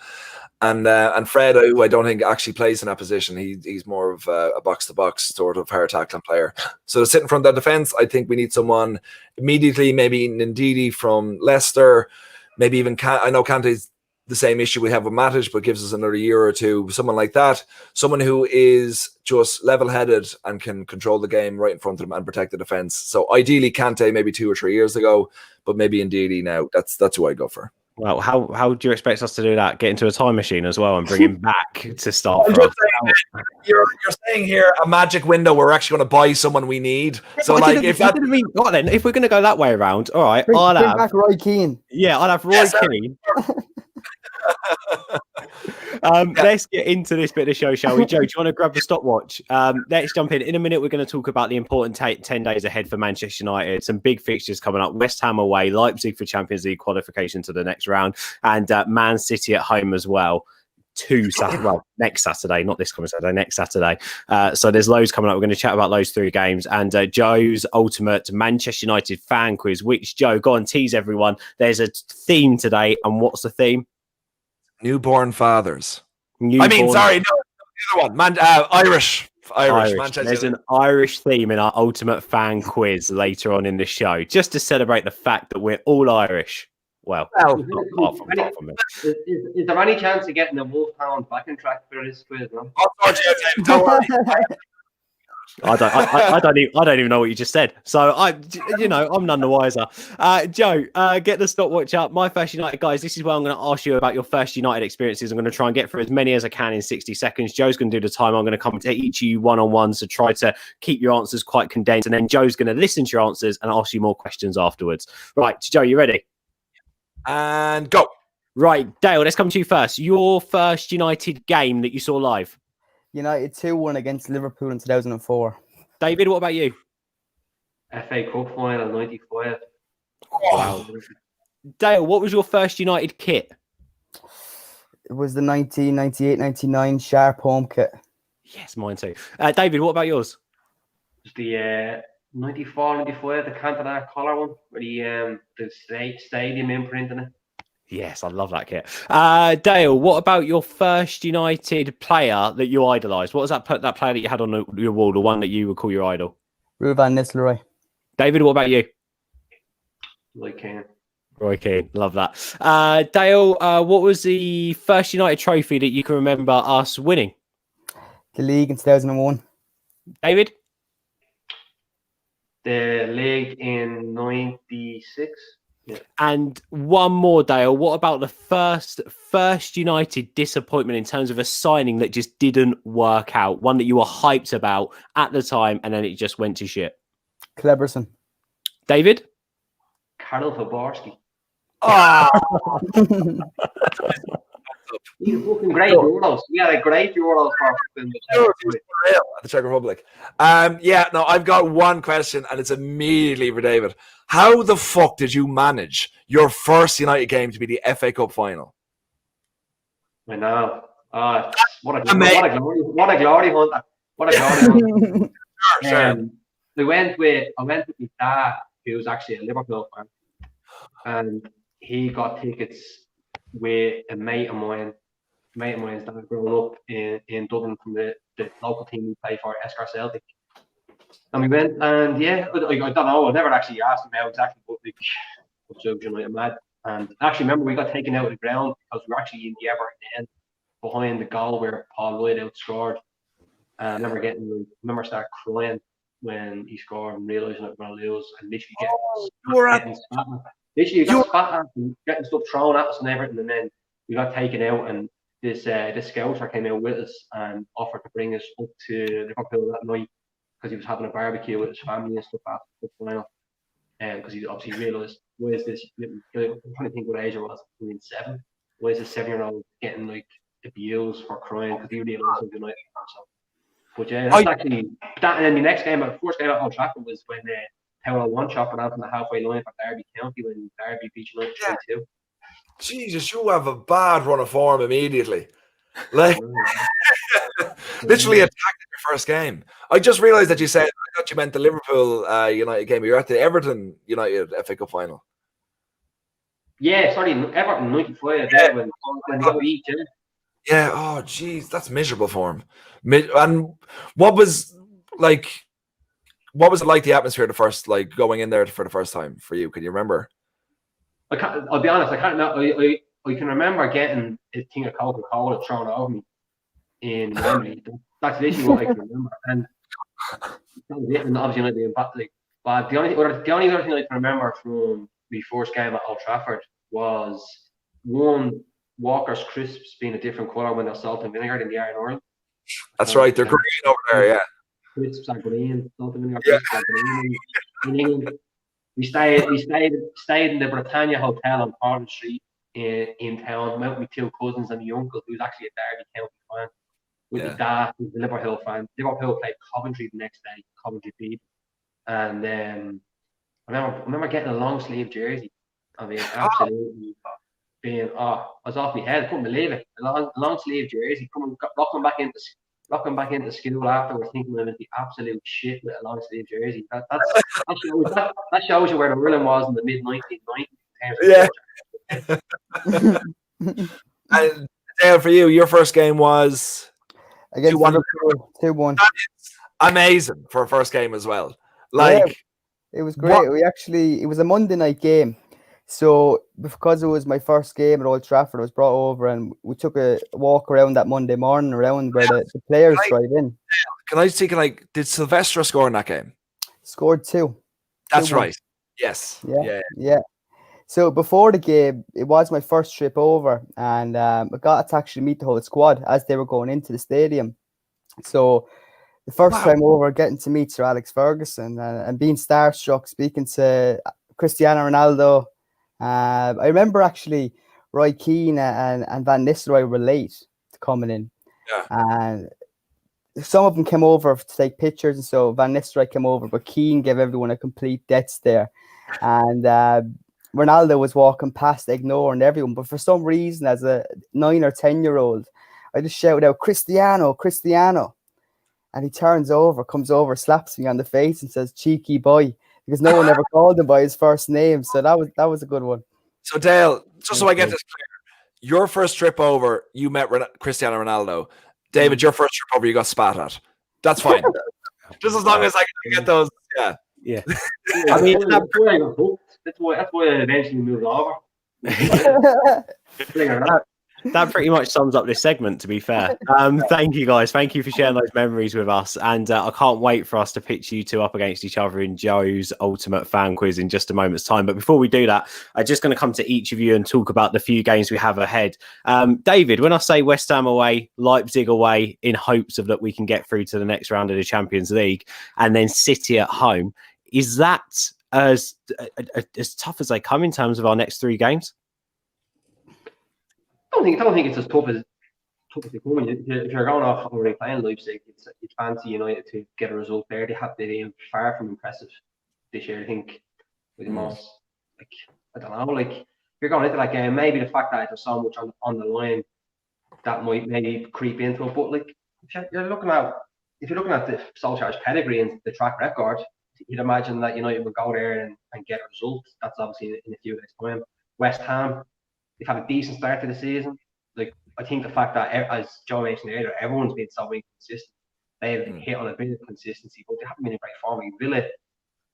and Fred, who I don't think actually plays in that position. He's more of a box-to-box sort of hard tackling player. So to sit in front of that defence, I think we need someone immediately, maybe Ndidi from Leicester, maybe even I know Kante's the same issue we have with Matic, but gives us another year or two. Someone like that, someone who is just level-headed and can control the game right in front of them and protect the defence. So ideally, Kante maybe 2 or 3 years ago, but maybe Ndidi now. That's who I go for. Well, how do you expect us to do that? Get into a time machine as well and bring him back to start for us? You're saying here a magic window where we're actually going to buy someone we need. So like, if that then, if we're going to go that way around, all right, bring back Roy Keane. Yeah, I'll have Roy Keane. Let's get into this bit of the show, shall we? Joe, do you want to grab the stopwatch? Let's jump in. In a minute, we're going to talk about the important 10 days ahead for Manchester United. Some big fixtures coming up. West Ham away, Leipzig for Champions League qualification to the next round, and Man City at home as well. Next Saturday, not this coming Saturday, next Saturday. So there's loads coming up. We're going to chat about those 3 games and Joe's ultimate Manchester United fan quiz, which, Joe, go on, tease everyone. There's a theme today, and what's the theme? Newborn fathers. The other one. Irish. There's an Irish theme in our ultimate fan quiz later on in the show, just to celebrate the fact that we're all Irish. Well, apart from it. Is there any chance of getting a Wolfhound back in track for this quiz? No? Don't worry. I don't even know what you just said. So I'm none the wiser. Joe, get the stopwatch up. My first United, guys. This is where I'm going to ask you about your first United experiences. I'm going to try and get through as many as I can in 60 seconds. Joe's going to do the time. I'm going to come to each of you one-on-one, so try to keep your answers quite condensed. And then Joe's going to listen to your answers and ask you more questions afterwards. Right, Joe, you ready? And go. Right, Dale, let's come to you first. Your first United game that you saw live? United 2-1 against Liverpool in 2004. David, what about you? FA Cup final 95. Wow. Dale, what was your first United kit? It was the 1998-99 Sharp home kit. Yes, mine too. David, what about yours? It was the 94-95, the Cantona collar one, with the stadium imprint in it. Yes, I love that kit. Dale, what about your first United player that you idolised? What was that player that you had on your wall, the one that you would call your idol? Ruud van Nistelrooy. David, what about you? Roy Keane, love that. Dale, what was the first United trophy that you can remember us winning? The league in 2001. David? The league in 96. Yeah. And one more, Dale. What about the first United disappointment in terms of a signing that just didn't work out? One that you were hyped about at the time, and then it just went to shit. Kleberson. David? Karel Faborski. Oh. He's fucking great Euros. We had a great Euros for the Czech Republic. I've got one question, and it's immediately for David. How the fuck did you manage your first United game to be the FA Cup final? I know. What a glory hunter. What a glory hunter. I went with my dad, who was actually a Liverpool fan, and he got tickets with a mate of mine. Mate of mine's dad had grown up in Dublin from the local team we play for, Escar Celtic. And we went, and I don't know, I never actually asked him how exactly, but United mad. And actually, remember, we got taken out of the ground because we were actually in the Everton end behind the goal where Paul Lloyd outscored. I remember start crying when he scored and realising that we're going to lose and literally getting spat at. Literally, got spat at and getting stuff thrown at us and everything. And then we got taken out, and this scouser came out with us and offered to bring us up to Liverpool that night because he was having a barbecue with his family and stuff after the final. Because he obviously realised, why is this? I'm trying to think what age I was, 7. Why is this 7-year-old getting like abused for crying because he realised something like that? But yeah, that's actually that. And then the next game, the first game at Old Trafford was when Paolo one chopper out from the halfway line for Derby County when Derby beat United 3-2. Jesus, you have a bad run of form immediately. Like, literally attacked in your first game. I just realised that you said, I thought you meant the Liverpool United game. You're at the Everton United FA Cup final. Yeah, sorry, Everton 95 when they got beat. Yeah, oh jeez, that's miserable form. And what was it like the atmosphere going in there for the first time for you? Can you remember? I'll be honest, I can't know. I can remember getting a thing of Coca-Cola thrown over me in Wembley. That's literally what I can remember. And that was it. And obviously not being like, but the only other thing I can remember from the first game at Old Trafford was one Walker's crisps being a different colour when they're salt and vinegar than they are in Ireland. That's right, they're green over there, yeah. Crisps are green, salt and vinegar crisps are green. In England, we stayed in the Britannia Hotel on Portland Street in town. Went with my 2 cousins and my uncle, who's actually a Derby County fan. With my dad, who's a Liverpool fan. Liverpool played Coventry the next day. Coventry beat. And I remember getting a long sleeve jersey. I mean, absolutely. I was off my head. I couldn't believe it. A long sleeve jersey. Rocking back into school afterwards, thinking it was the absolute shit with a long sleeve jersey. That shows you where the Ireland was in the mid 1990s. Yeah. And Dale, for you, your first game was against 2-1. Amazing for a first game as well. It was great. It was a Monday night game. So because it was my first game at Old Trafford, I was brought over and we took a walk around that Monday morning around where the players drive in. Did Silvestre score in that game? Scored 2. That's 2-1. Right. Yes. Yeah. So before the game, it was my first trip over and I got to actually meet the whole squad as they were going into the stadium. So the first time over, getting to meet Sir Alex Ferguson and being starstruck, speaking to Cristiano Ronaldo. I remember actually Roy Keane and Van Nistelrooy were late to coming in. Yeah. And some of them came over to take pictures, and so Van Nistelrooy came over, but Keane gave everyone a complete death stare. And Ronaldo was walking past, ignoring everyone. But for some reason, as a 9 or 10-year-old, I just shouted out, Cristiano. And he comes over, slaps me on the face and says, cheeky boy. Because no one ever called him by his first name. So that was a good one. So Dale, just so I get this clear, your first trip over, you met Cristiano Ronaldo. David, your first trip over, you got spat at. That's fine. Just as long as I can get those. Yeah. I mean, that's why I eventually moved over. That pretty much sums up this segment, to be fair. Thank you, guys. Thank you for sharing those memories with us. And I can't wait for us to pitch you 2 up against each other in Joe's Ultimate Fan Quiz in just a moment's time. But before we do that, I'm just going to come to each of you and talk about the few games we have ahead. David, when I say West Ham away, Leipzig away, in hopes of that we can get through to the next round of the Champions League, and then City at home, is that as tough as they come in terms of our next 3 games? I don't think it's as tough as they come. If you're going off already playing Leipzig, it's fancy United to get a result there. They've been far from impressive this year. I think with the most, I don't know, if you're going into that game, maybe the fact that there's so much on the line that might maybe creep into it. But if you're looking at the Solskjaer's pedigree and the track record, you'd imagine that United would go there and get a result. That's obviously in a few days' time. West Ham, they've had a decent start to the season. I think the fact that, as Joe mentioned earlier, everyone's been so inconsistent. They've hit on a bit of consistency, but they haven't been in great form.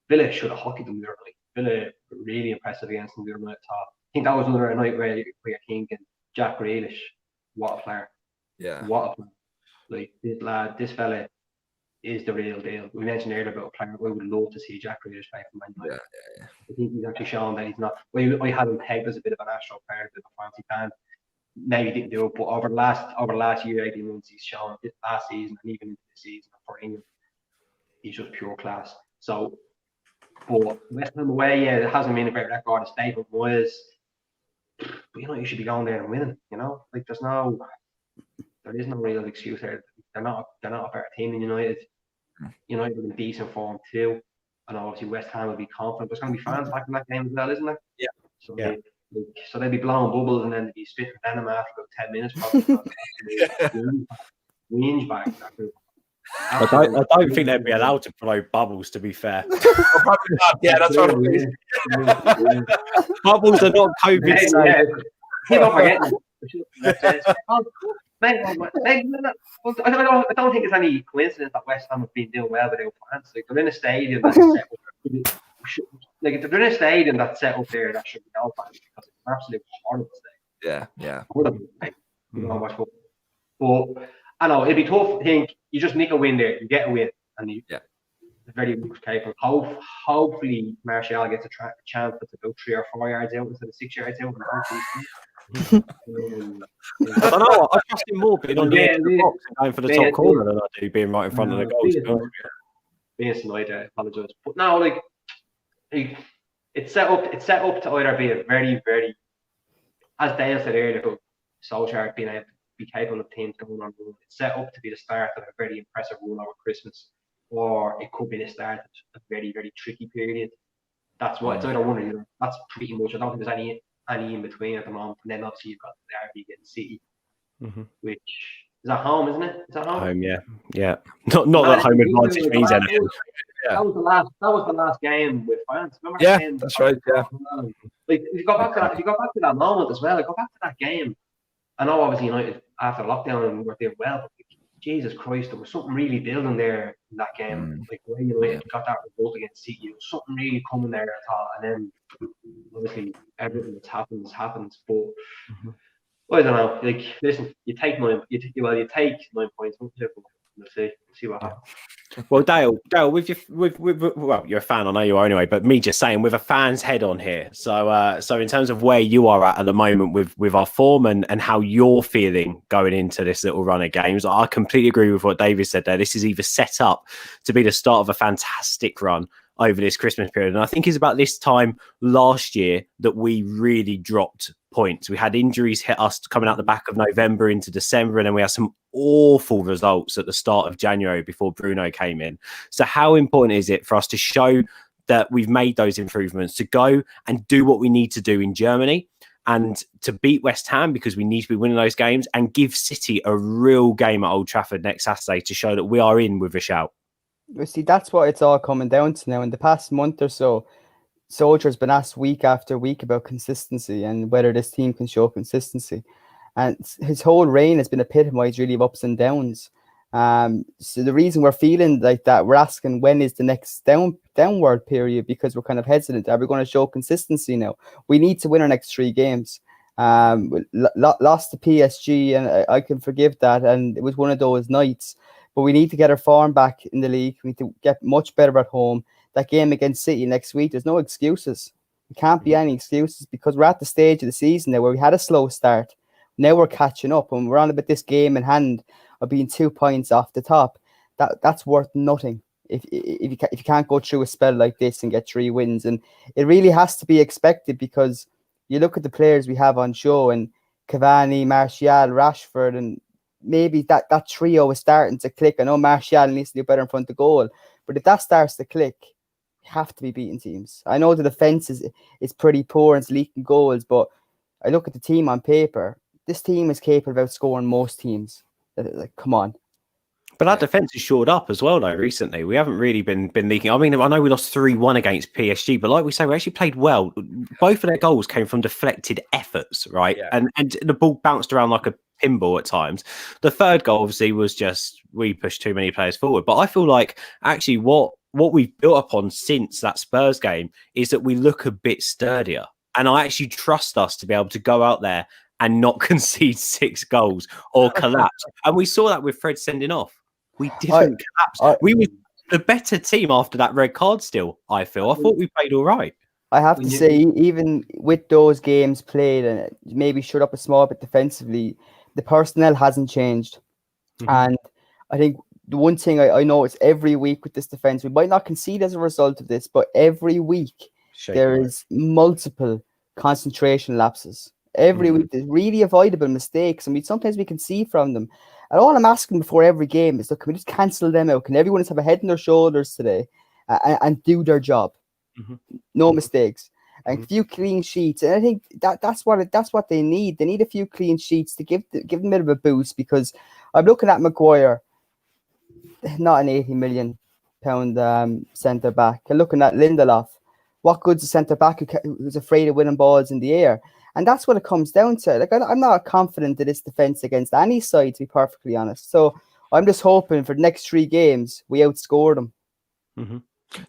Villa should have hockeyed them early. Villa really impressive against them the other night. I think that was another night where you're thinking, Jack Grealish, what a player. Yeah. What a player. Like, this lad, this fella is the real deal. We mentioned earlier about a player. I would love to see Jack Grealish play for Man United. Yeah. I think he's actually shown that he's not. Well, I had him pegged as a bit of an Astro player, a bit of a fancy fan. Maybe didn't do it, but over the last year, 18 months, he's shown it last season and even into this season for England. He's just pure class. So, but West Ham away, yeah, it hasn't been a great record. It's David Moyes. But you should be going there and winning. Like there is no real excuse there. They're not a better team than United. United are in decent form too. And obviously West Ham will be confident. There's going to be fans back in that game as well, isn't there? Yeah. So so they'll be blowing bubbles and then they'll be spitting venom after about 10 minutes. Probably. Whinge back. I don't think they'd be allowed to blow bubbles, to be fair. Probably not. Yeah, that's what I'm saying. Bubbles are not COVID safe. Keep on forgetting. I don't think it's any coincidence that West Ham have been doing well without fans. Like they're in a stadium that's set up. Like if they're in a stadium that's set up there, that should be no fans because it's an absolute horrible stadium. Yeah. But I know it'd be tough. I think you just need a win there. You get a win, and they're very capable. Hopefully, Martial gets a chance that's about 3 or 4 yards out instead of 6 yards out. I don't know. I trust him more being on the edge of the box and going for the top corner than I do being right in front of the goal. Being snide, I apologise. But now, like, it's set up to either be a very, very, as Dale said earlier about Solskjaer being able to be capable of teams going on. It's set up to be the start of a very impressive run over Christmas, or it could be the start of a very, very tricky period. That's what it's either one or the other. That's pretty much. I don't think there's any in between at the moment. And then obviously you've got the derby against City, which is at home, isn't it? It's at home. Yeah. Not that home advantage means anything. That was the last game with fans. Remember? Yeah, that's right. Yeah. Like if you go back to that moment as well, go back to that game. I know obviously United after lockdown and we're doing well, but Jesus Christ, there was something really building there in that game. Like the way United got that result against City, there was something really coming there, I thought. And then obviously everything that's happened has happened. But I don't know. Like, listen, you take 9 points. We'll see what happens. Well, Dale, well, you're a fan, I know you are anyway, but me just saying, with a fan's head on here. So in terms of where you are at the moment with our form and how you're feeling going into this little run of games, I completely agree with what David said there. This is either set up to be the start of a fantastic run over this Christmas period. And I think it's about this time last year that we really dropped points. We had injuries hit us coming out the back of November into December, and then we had some awful results at the start of January before Bruno came in. So how important is it for us to show that we've made those improvements, to go and do what we need to do in Germany and to beat West Ham, because we need to be winning those games, and give City a real game at Old Trafford next Saturday to show that we are in with a shout? You see, that's what it's all coming down to now. In the past month or so, Solskjaer's been asked week after week about consistency and whether this team can show consistency. And his whole reign has been epitomised really of ups and downs. So the reason we're feeling like that, we're asking when is the next downward period, because we're kind of hesitant. Are we going to show consistency now? We need to win our next 3 games. Lost to PSG, and I can forgive that. And it was one of those nights. But we need to get our form back in the league. We need to get much better at home. That game against City next week, there's no excuses. There can't be any excuses, because we're at the stage of the season now where we had a slow start. Now we're catching up, and we're on about this game in hand of being 2 points off the top. That's worth nothing if you can't go through a spell like this and get 3 wins. And it really has to be expected, because you look at the players we have on show, and Cavani, Martial, Rashford, and maybe that trio is starting to click. I know Martial needs to do better in front of goal, but if that starts to click, you have to be beating teams. I know the defense is pretty poor and it's leaking goals, but I look at the team on paper. This team is capable of outscoring most teams. Like, come on. But our defence has shored up as well, though, recently. We haven't really been leaking. I mean, I know we lost 3-1 against PSG, but like we say, we actually played well. Both of their goals came from deflected efforts, right? Yeah. And the ball bounced around like a pinball at times. The third goal, obviously, was just we pushed too many players forward. But I feel like actually what what we've built upon since that Spurs game is that we look a bit sturdier. And I actually trust us to be able to go out there and not concede 6 goals or collapse. And we saw that with Fred sending off. We didn't collapse. We were the better team after that red card still, I feel. I thought we played all right. I have to say, even with those games played and maybe shut up a small bit defensively, the personnel hasn't changed. And I think the one thing I notice every week with this defense, we might not concede as a result of this, but every week there is multiple concentration lapses. Every week there's really avoidable mistakes, and sometimes we can see from them. And all I'm asking before every game is, look, can we just cancel them out? Can everyone just have a head on their shoulders today and do their job? No mistakes. And a few clean sheets. And I think that's what they need. They need a few clean sheets to give them a bit of a boost, because I'm looking at Maguire, not an £80 million centre back. I'm looking at Lindelof. What good's a centre back who's afraid of winning balls in the air? And that's what it comes down to. Like, I'm not confident in this defence against any side, to be perfectly honest. So I'm just hoping for the next 3 games we outscore them.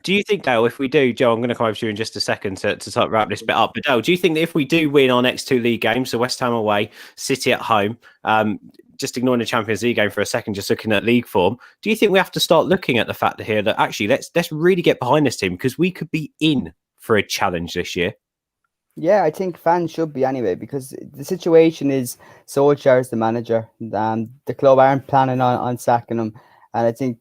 Do you think, Dale, if we do, Joe, I'm going to come over to you in just a second to wrap this bit up. But Dale, do you think that if we do win our next 2 league games, so West Ham away, City at home, just ignoring the Champions League game for a second, just looking at league form, do you think we have to start looking at the fact that here that actually let's really get behind this team, because we could be in for a challenge this year? Yeah, I think fans should be anyway, because the situation is Solskjaer is the manager. The club aren't planning on sacking him. And I think,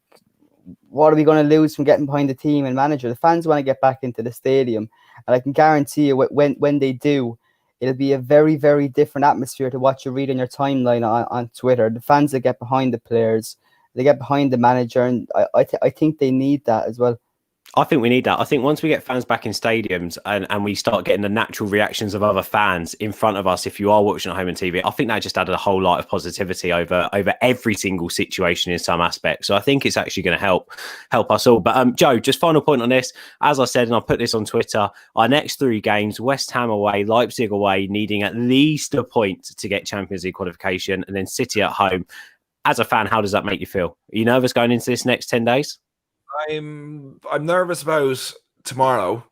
what are we going to lose from getting behind the team and manager? The fans want to get back into the stadium. And I can guarantee you when they do, it'll be a very, very different atmosphere to what you read on your timeline on Twitter. The fans that get behind the players, they get behind the manager. And I think they need that as well. I think we need that. I think once we get fans back in stadiums and we start getting the natural reactions of other fans in front of us, if you are watching at home on TV, I think that just added a whole lot of positivity over every single situation in some aspect. So I think it's actually going to help us all. But Joe, just final point on this. As I said, and I'll put this on Twitter, our next 3 games, West Ham away, Leipzig away, needing at least a point to get Champions League qualification, and then City at home. As a fan, how does that make you feel? Are you nervous going into this next 10 days? I'm nervous about tomorrow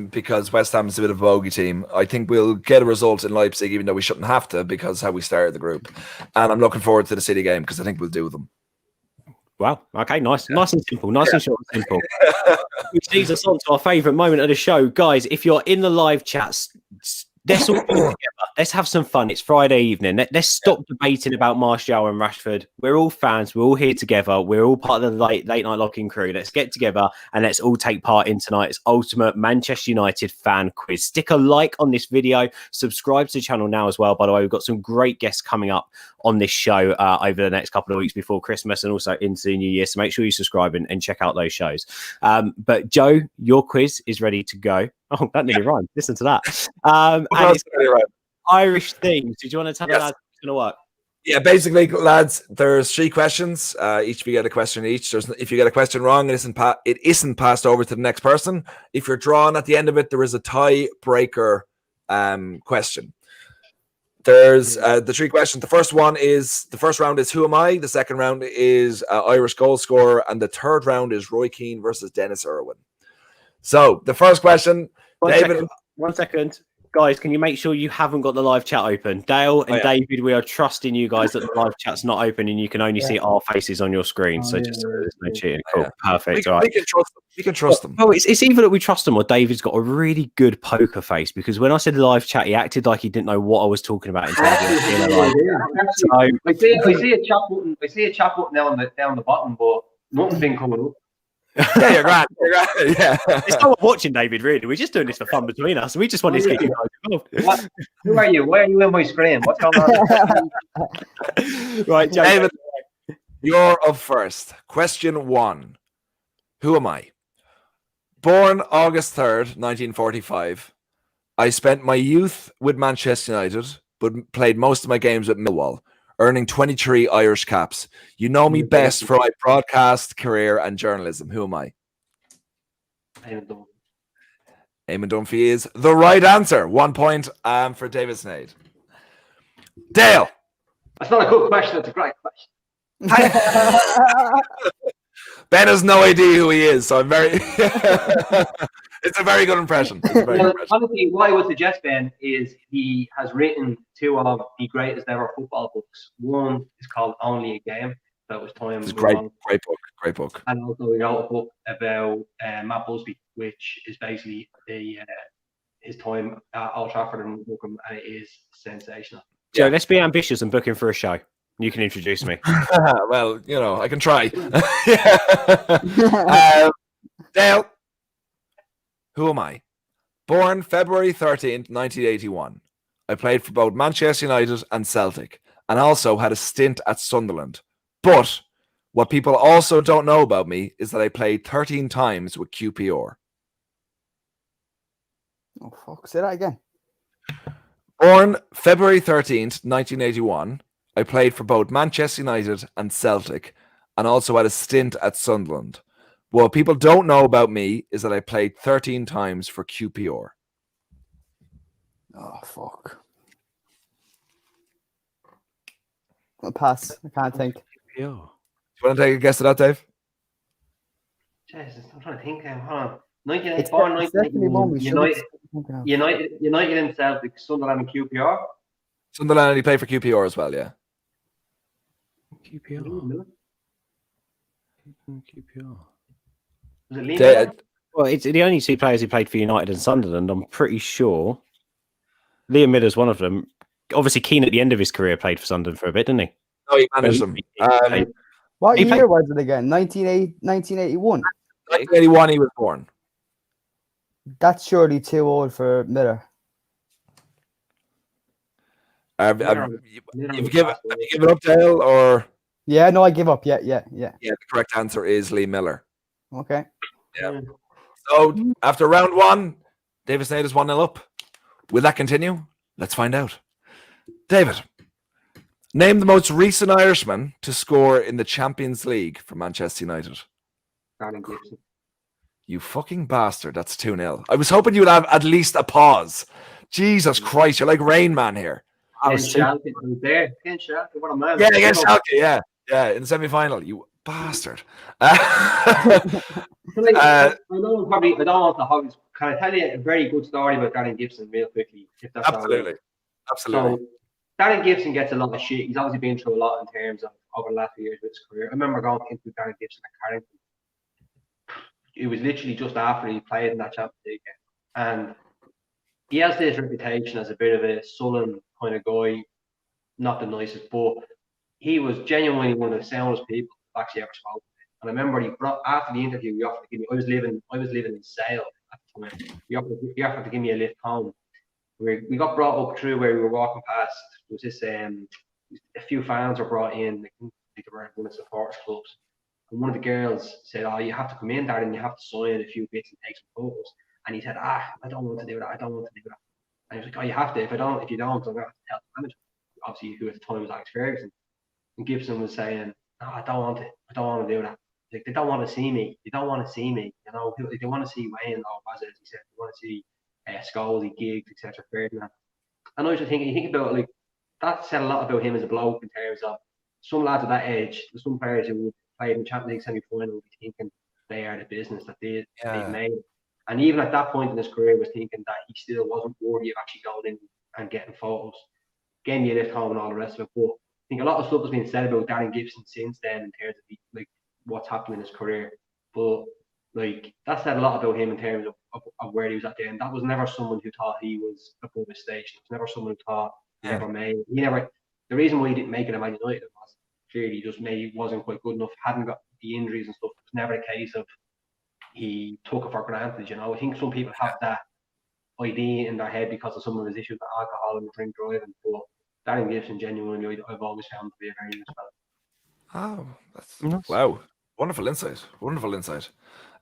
because West Ham is a bit of a bogey team. I think we'll get a result in Leipzig, even though we shouldn't have to, because how we started the group. And I'm looking forward to the City game, because I think we'll do them. Wow. Okay, nice and simple. Nice and short and simple. Which leads us on to our favourite moment of the show. Guys, if you're in the live chats, let's all be together. Let's have some fun. It's Friday evening. Let's stop debating about Martial and Rashford. We're all fans. We're all here together. We're all part of the late night locking crew. Let's get together and let's all take part in tonight's ultimate Manchester United fan quiz. Stick a like on this video. Subscribe to the channel now as well. By the way, we've got some great guests coming up on this show over the next couple of weeks before Christmas and also into the new year. So make sure you subscribe and check out those shows. But Joe, your quiz is ready to go. Oh, that nearly rhymed. Listen to that. And it's Irish themes. Did you want to tell us how it's going to work? Yeah, basically, lads, there's 3 questions. Each of you get a question each. If you get a question wrong, it isn't passed over to the next person. If you're drawn at the end of it, there is a tiebreaker question. There's the 3 questions. The first round is who am I? The second round is Irish goal scorer, and the third round is Roy Keane versus Dennis Irwin. So the first question, David. One second. Guys, can you make sure you haven't got the live chat open? Dale and David, we are trusting you guys that the live chat's not open and you can only see our faces on your screen. So just there's no cheating. Cool. Perfect. All right. We can trust them. Oh, it's either that we trust them or David's got a really good poker face, because when I said live chat, he acted like he didn't know what I was talking about in terms of I see a chat button. I see a chat button down the bottom, but nothing's been coming up. Yeah, you're grand. Yeah. It's not watching, David, really. We're just doing this for fun between us. We just wanted to get you guys involved. Who are you? Why are you in my screen? What's going on? Right, Joe, David, you're up first. Question 1. Who am I? Born August 3rd, 1945. I spent my youth with Manchester United, but played most of my games with Millwall, earning 23 Irish caps. You know me best for my broadcast career and journalism. Who am I? Eamon Dunphy is the right answer. 1 point for David Sneyd. Dale. That's not a good question. That's a great question. Ben has no idea who he is, so I'm very. It's a very good impression. It's a very good impression. Honestly, what I would suggest, Ben, is he has written 2 of the greatest ever football books. One is called Only a Game. That was time. It's great book. And also he wrote a book about Matt Busby, which is basically his time at Old Trafford and Wickham, and it is sensational. Joe, let's be ambitious and book him for a show. You can introduce me. Well, I can try. Dale, who am I? Born February 13th, 1981. I played for both Manchester United and Celtic, and also had a stint at Sunderland. But what people also don't know about me is that I played 13 times with QPR. Oh, fuck. Say that again. Born February 13th, 1981, I played for both Manchester United and Celtic, and also had a stint at Sunderland. What people don't know about me is that I played 13 times for QPR. Oh, fuck. I'll pass. I can't think. Yeah. Do you want to take a guess at that, Dave? Jesus, I'm trying to think. Hold on. It's 1981. United and Celtic, Sunderland and QPR. Sunderland, he played for QPR as well, yeah. QPR. Was it Liam? Well, it's the only 2 players who played for United and Sunderland. I'm pretty sure Liam Miller's one of them. Obviously, Keane at the end of his career played for Sunderland for a bit, didn't he? No, he managed them. What He year was it again? 1981. 1981, he was born. That's surely too old for Miller. Have you given up, Dale, or? Yeah, no, I give up. Yeah. Yeah, the correct answer is Lee Miller. Okay. Yeah. So after round 1, David Sneyd is 1-0 up. Will that continue? Let's find out. David, name the most recent Irishman to score in the Champions League for Manchester United. Darren Gibson. You fucking bastard. That's 2-0. I was hoping you would have at least a pause. Jesus Christ, you're like Rain Man here. I was there. Against Schalke, what a man. Yeah, against Schalke, yeah. Yeah, in the semi-final. You bastard. I don't want to hog. Can I tell you a very good story about Darren Gibson real quickly? If that's Absolutely. So, Darren Gibson gets a lot of shit. He's obviously been through a lot in terms of over the last few years with his career. I remember going into Darren Gibson at Carrington. It was literally just after he played in that Champions League game. And he has this reputation as a bit of a sullen kind of guy, not the nicest, but he was genuinely one of the soundest people I've actually ever spoken to. And I remember after the interview, he offered to give me. I was living in Sale at the time. He offered to give me a lift home. We got brought up through where we were walking past. There was this a few fans were brought in. They were one of the supporters clubs. And one of the girls said, "Oh, you have to come in, Darren. You have to sign a few bits and take some photos." And he said, "I don't want to do that. I don't want to do that." And he was like, "Oh, you have to. If you don't, I'm going to have to tell the manager." Obviously, who at the time was Alex Ferguson. And Gibson was saying, "No, I don't want it. I don't want to do that. Like, they don't want to see me. They don't want to see me. You know, they want to see Wayne or was it? He said they want to see Scholes, Giggs, etc. Ferdinand." And I was just thinking, you think about like that said a lot about him as a bloke in terms of some lads at that age, some players who would play in the Champions League semi-final would be thinking they are the business that they've made. And even at that point in his career, was thinking that he still wasn't worthy of actually going in and getting photos, getting the lift home and all the rest of it. But I think a lot of stuff has been said about Darren Gibson since then in terms of like what's happened in his career. But like that said a lot about him in terms of where he was at then. That was never someone who thought he was above his station. It was never someone who thought he never made it. The reason why he didn't make it at Man United was clearly just maybe wasn't quite good enough, hadn't got the injuries and stuff. It was never a case of he took it for granted, you know. I think some people have that idea in their head because of some of his issues with alcohol and drink driving. But Darren Gibson, genuinely, I've always found to be a very nice fellow. Oh, that's wow. Wonderful insight. Wonderful insight.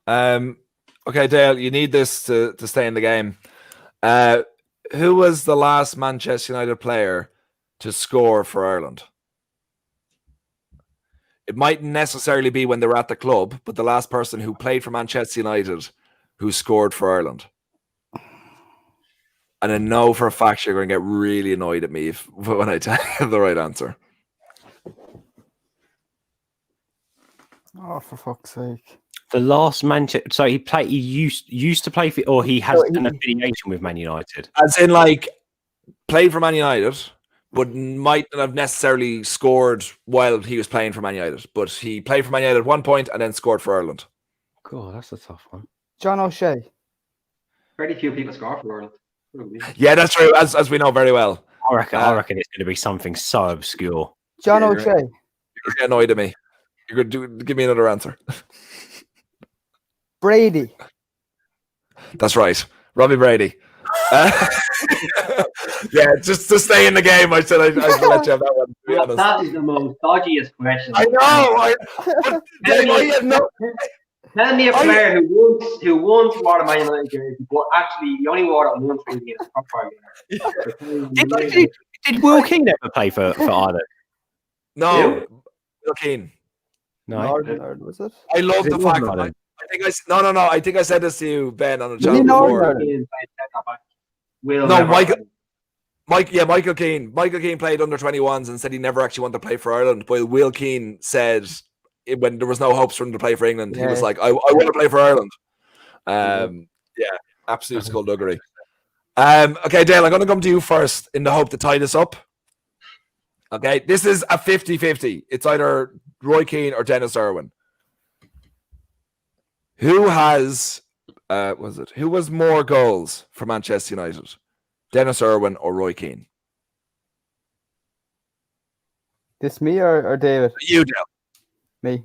Okay, Dale, you need this to stay in the game. Who was the last Manchester United player to score for Ireland? It mightn't necessarily be when they were at the club, but the last person who played for Manchester United who scored for Ireland. And I know for a fact you're going to get really annoyed at me when I tell you the right answer. Oh, for fuck's sake! The last Manchester. So he played. He used to play for, or he has an affiliation with Man United. As in, like, played for Man United, but might not have necessarily scored while he was playing for Man United. But he played for Man United at one point and then scored for Ireland. Cool, that's a tough one. John O'Shea. Very few people score for Ireland. Yeah, that's true. As we know very well. I reckon it's going to be something so obscure. John O'Shea. You're getting annoyed at me. You're going to give me another answer. Brady. That's right. Robbie Brady. Yeah, just to stay in the game, I said I'd let you have that one. To be honest. That is the most dodgiest question. I know. Tell me a player who once wore a Man United jersey, but actually he only wore it once when he was a proper Did Will Keane ever play for Ireland? No. Will Keane. No. Northern, was it? I love the fact that I think I said this to you, Ben, on the channel before. Michael Keane. Michael Keane played under 21s and said he never actually wanted to play for Ireland. While Will Keane said when there was no hopes for him to play for England, he was like, I want to play for Ireland. Absolute skullduggery. Okay, Dale, I'm going to come to you first in the hope to tie this up. Okay, this is a 50-50. It's either Roy Keane or Dennis Irwin. Who has, who was more goals for Manchester United? Dennis Irwin or Roy Keane? This me or David? You, Dale. Me.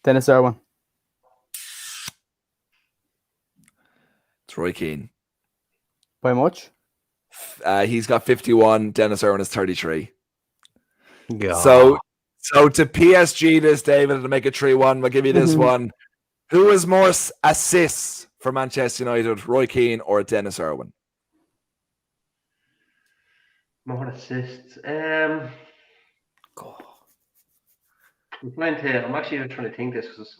Dennis Irwin. It's Roy Keane. By much? He's got 51. Dennis Irwin is 33. God. So to PSG this, David, to make it 3-1, I'll give you this one. Who has more assists for Manchester United, Roy Keane or Dennis Irwin? More assists. I'm actually trying to think this because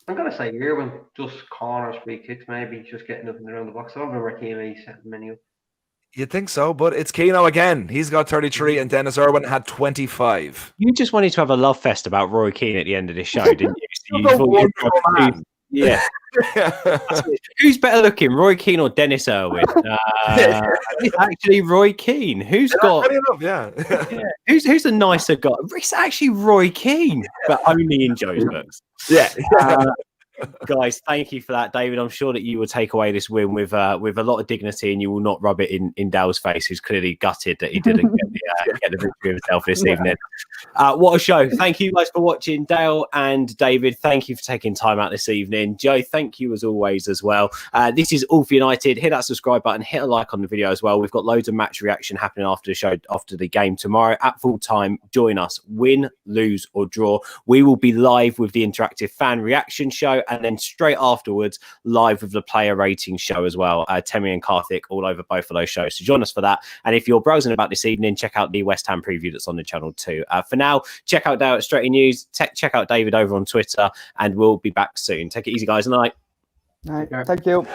I'm gonna say Irwin, just corners, free kicks, maybe just getting nothing around the box. I don't remember Keane set many up. You'd think so, but it's Keano again. He's got 33 and Dennis Irwin had 25. You just wanted to have a love fest about Roy Keane at the end of this show, didn't you? Yeah. Who's better looking, Roy Keane or Dennis Irwin? It's actually Roy Keane. Who's got? Who's a nicer guy? It's actually Roy Keane, but only in Joe's books. Yeah. Guys, thank you for that, David. I'm sure that you will take away this win with a lot of dignity, and you will not rub it in Dale's face, who's clearly gutted that he didn't get the victory himself this evening. What a show. Thank you guys for watching. Dale and David, thank you for taking time out this evening. Joe, thank you as always as well. This is All for United. Hit that subscribe button, hit a like on the video as well. We've got loads of match reaction happening after the show, after the game tomorrow at full time. Join us, win, lose or draw. We will be live with the interactive fan reaction show, and then straight afterwards live with the player rating show as well. Temi and Karthik all over both of those shows, so join us for that. And if you're browsing about this evening, check out the West Ham preview that's on the channel too. For now, check out Dale at Straight News, check out David over on Twitter, and we'll be back soon. Take it easy, guys. Night. Thank you.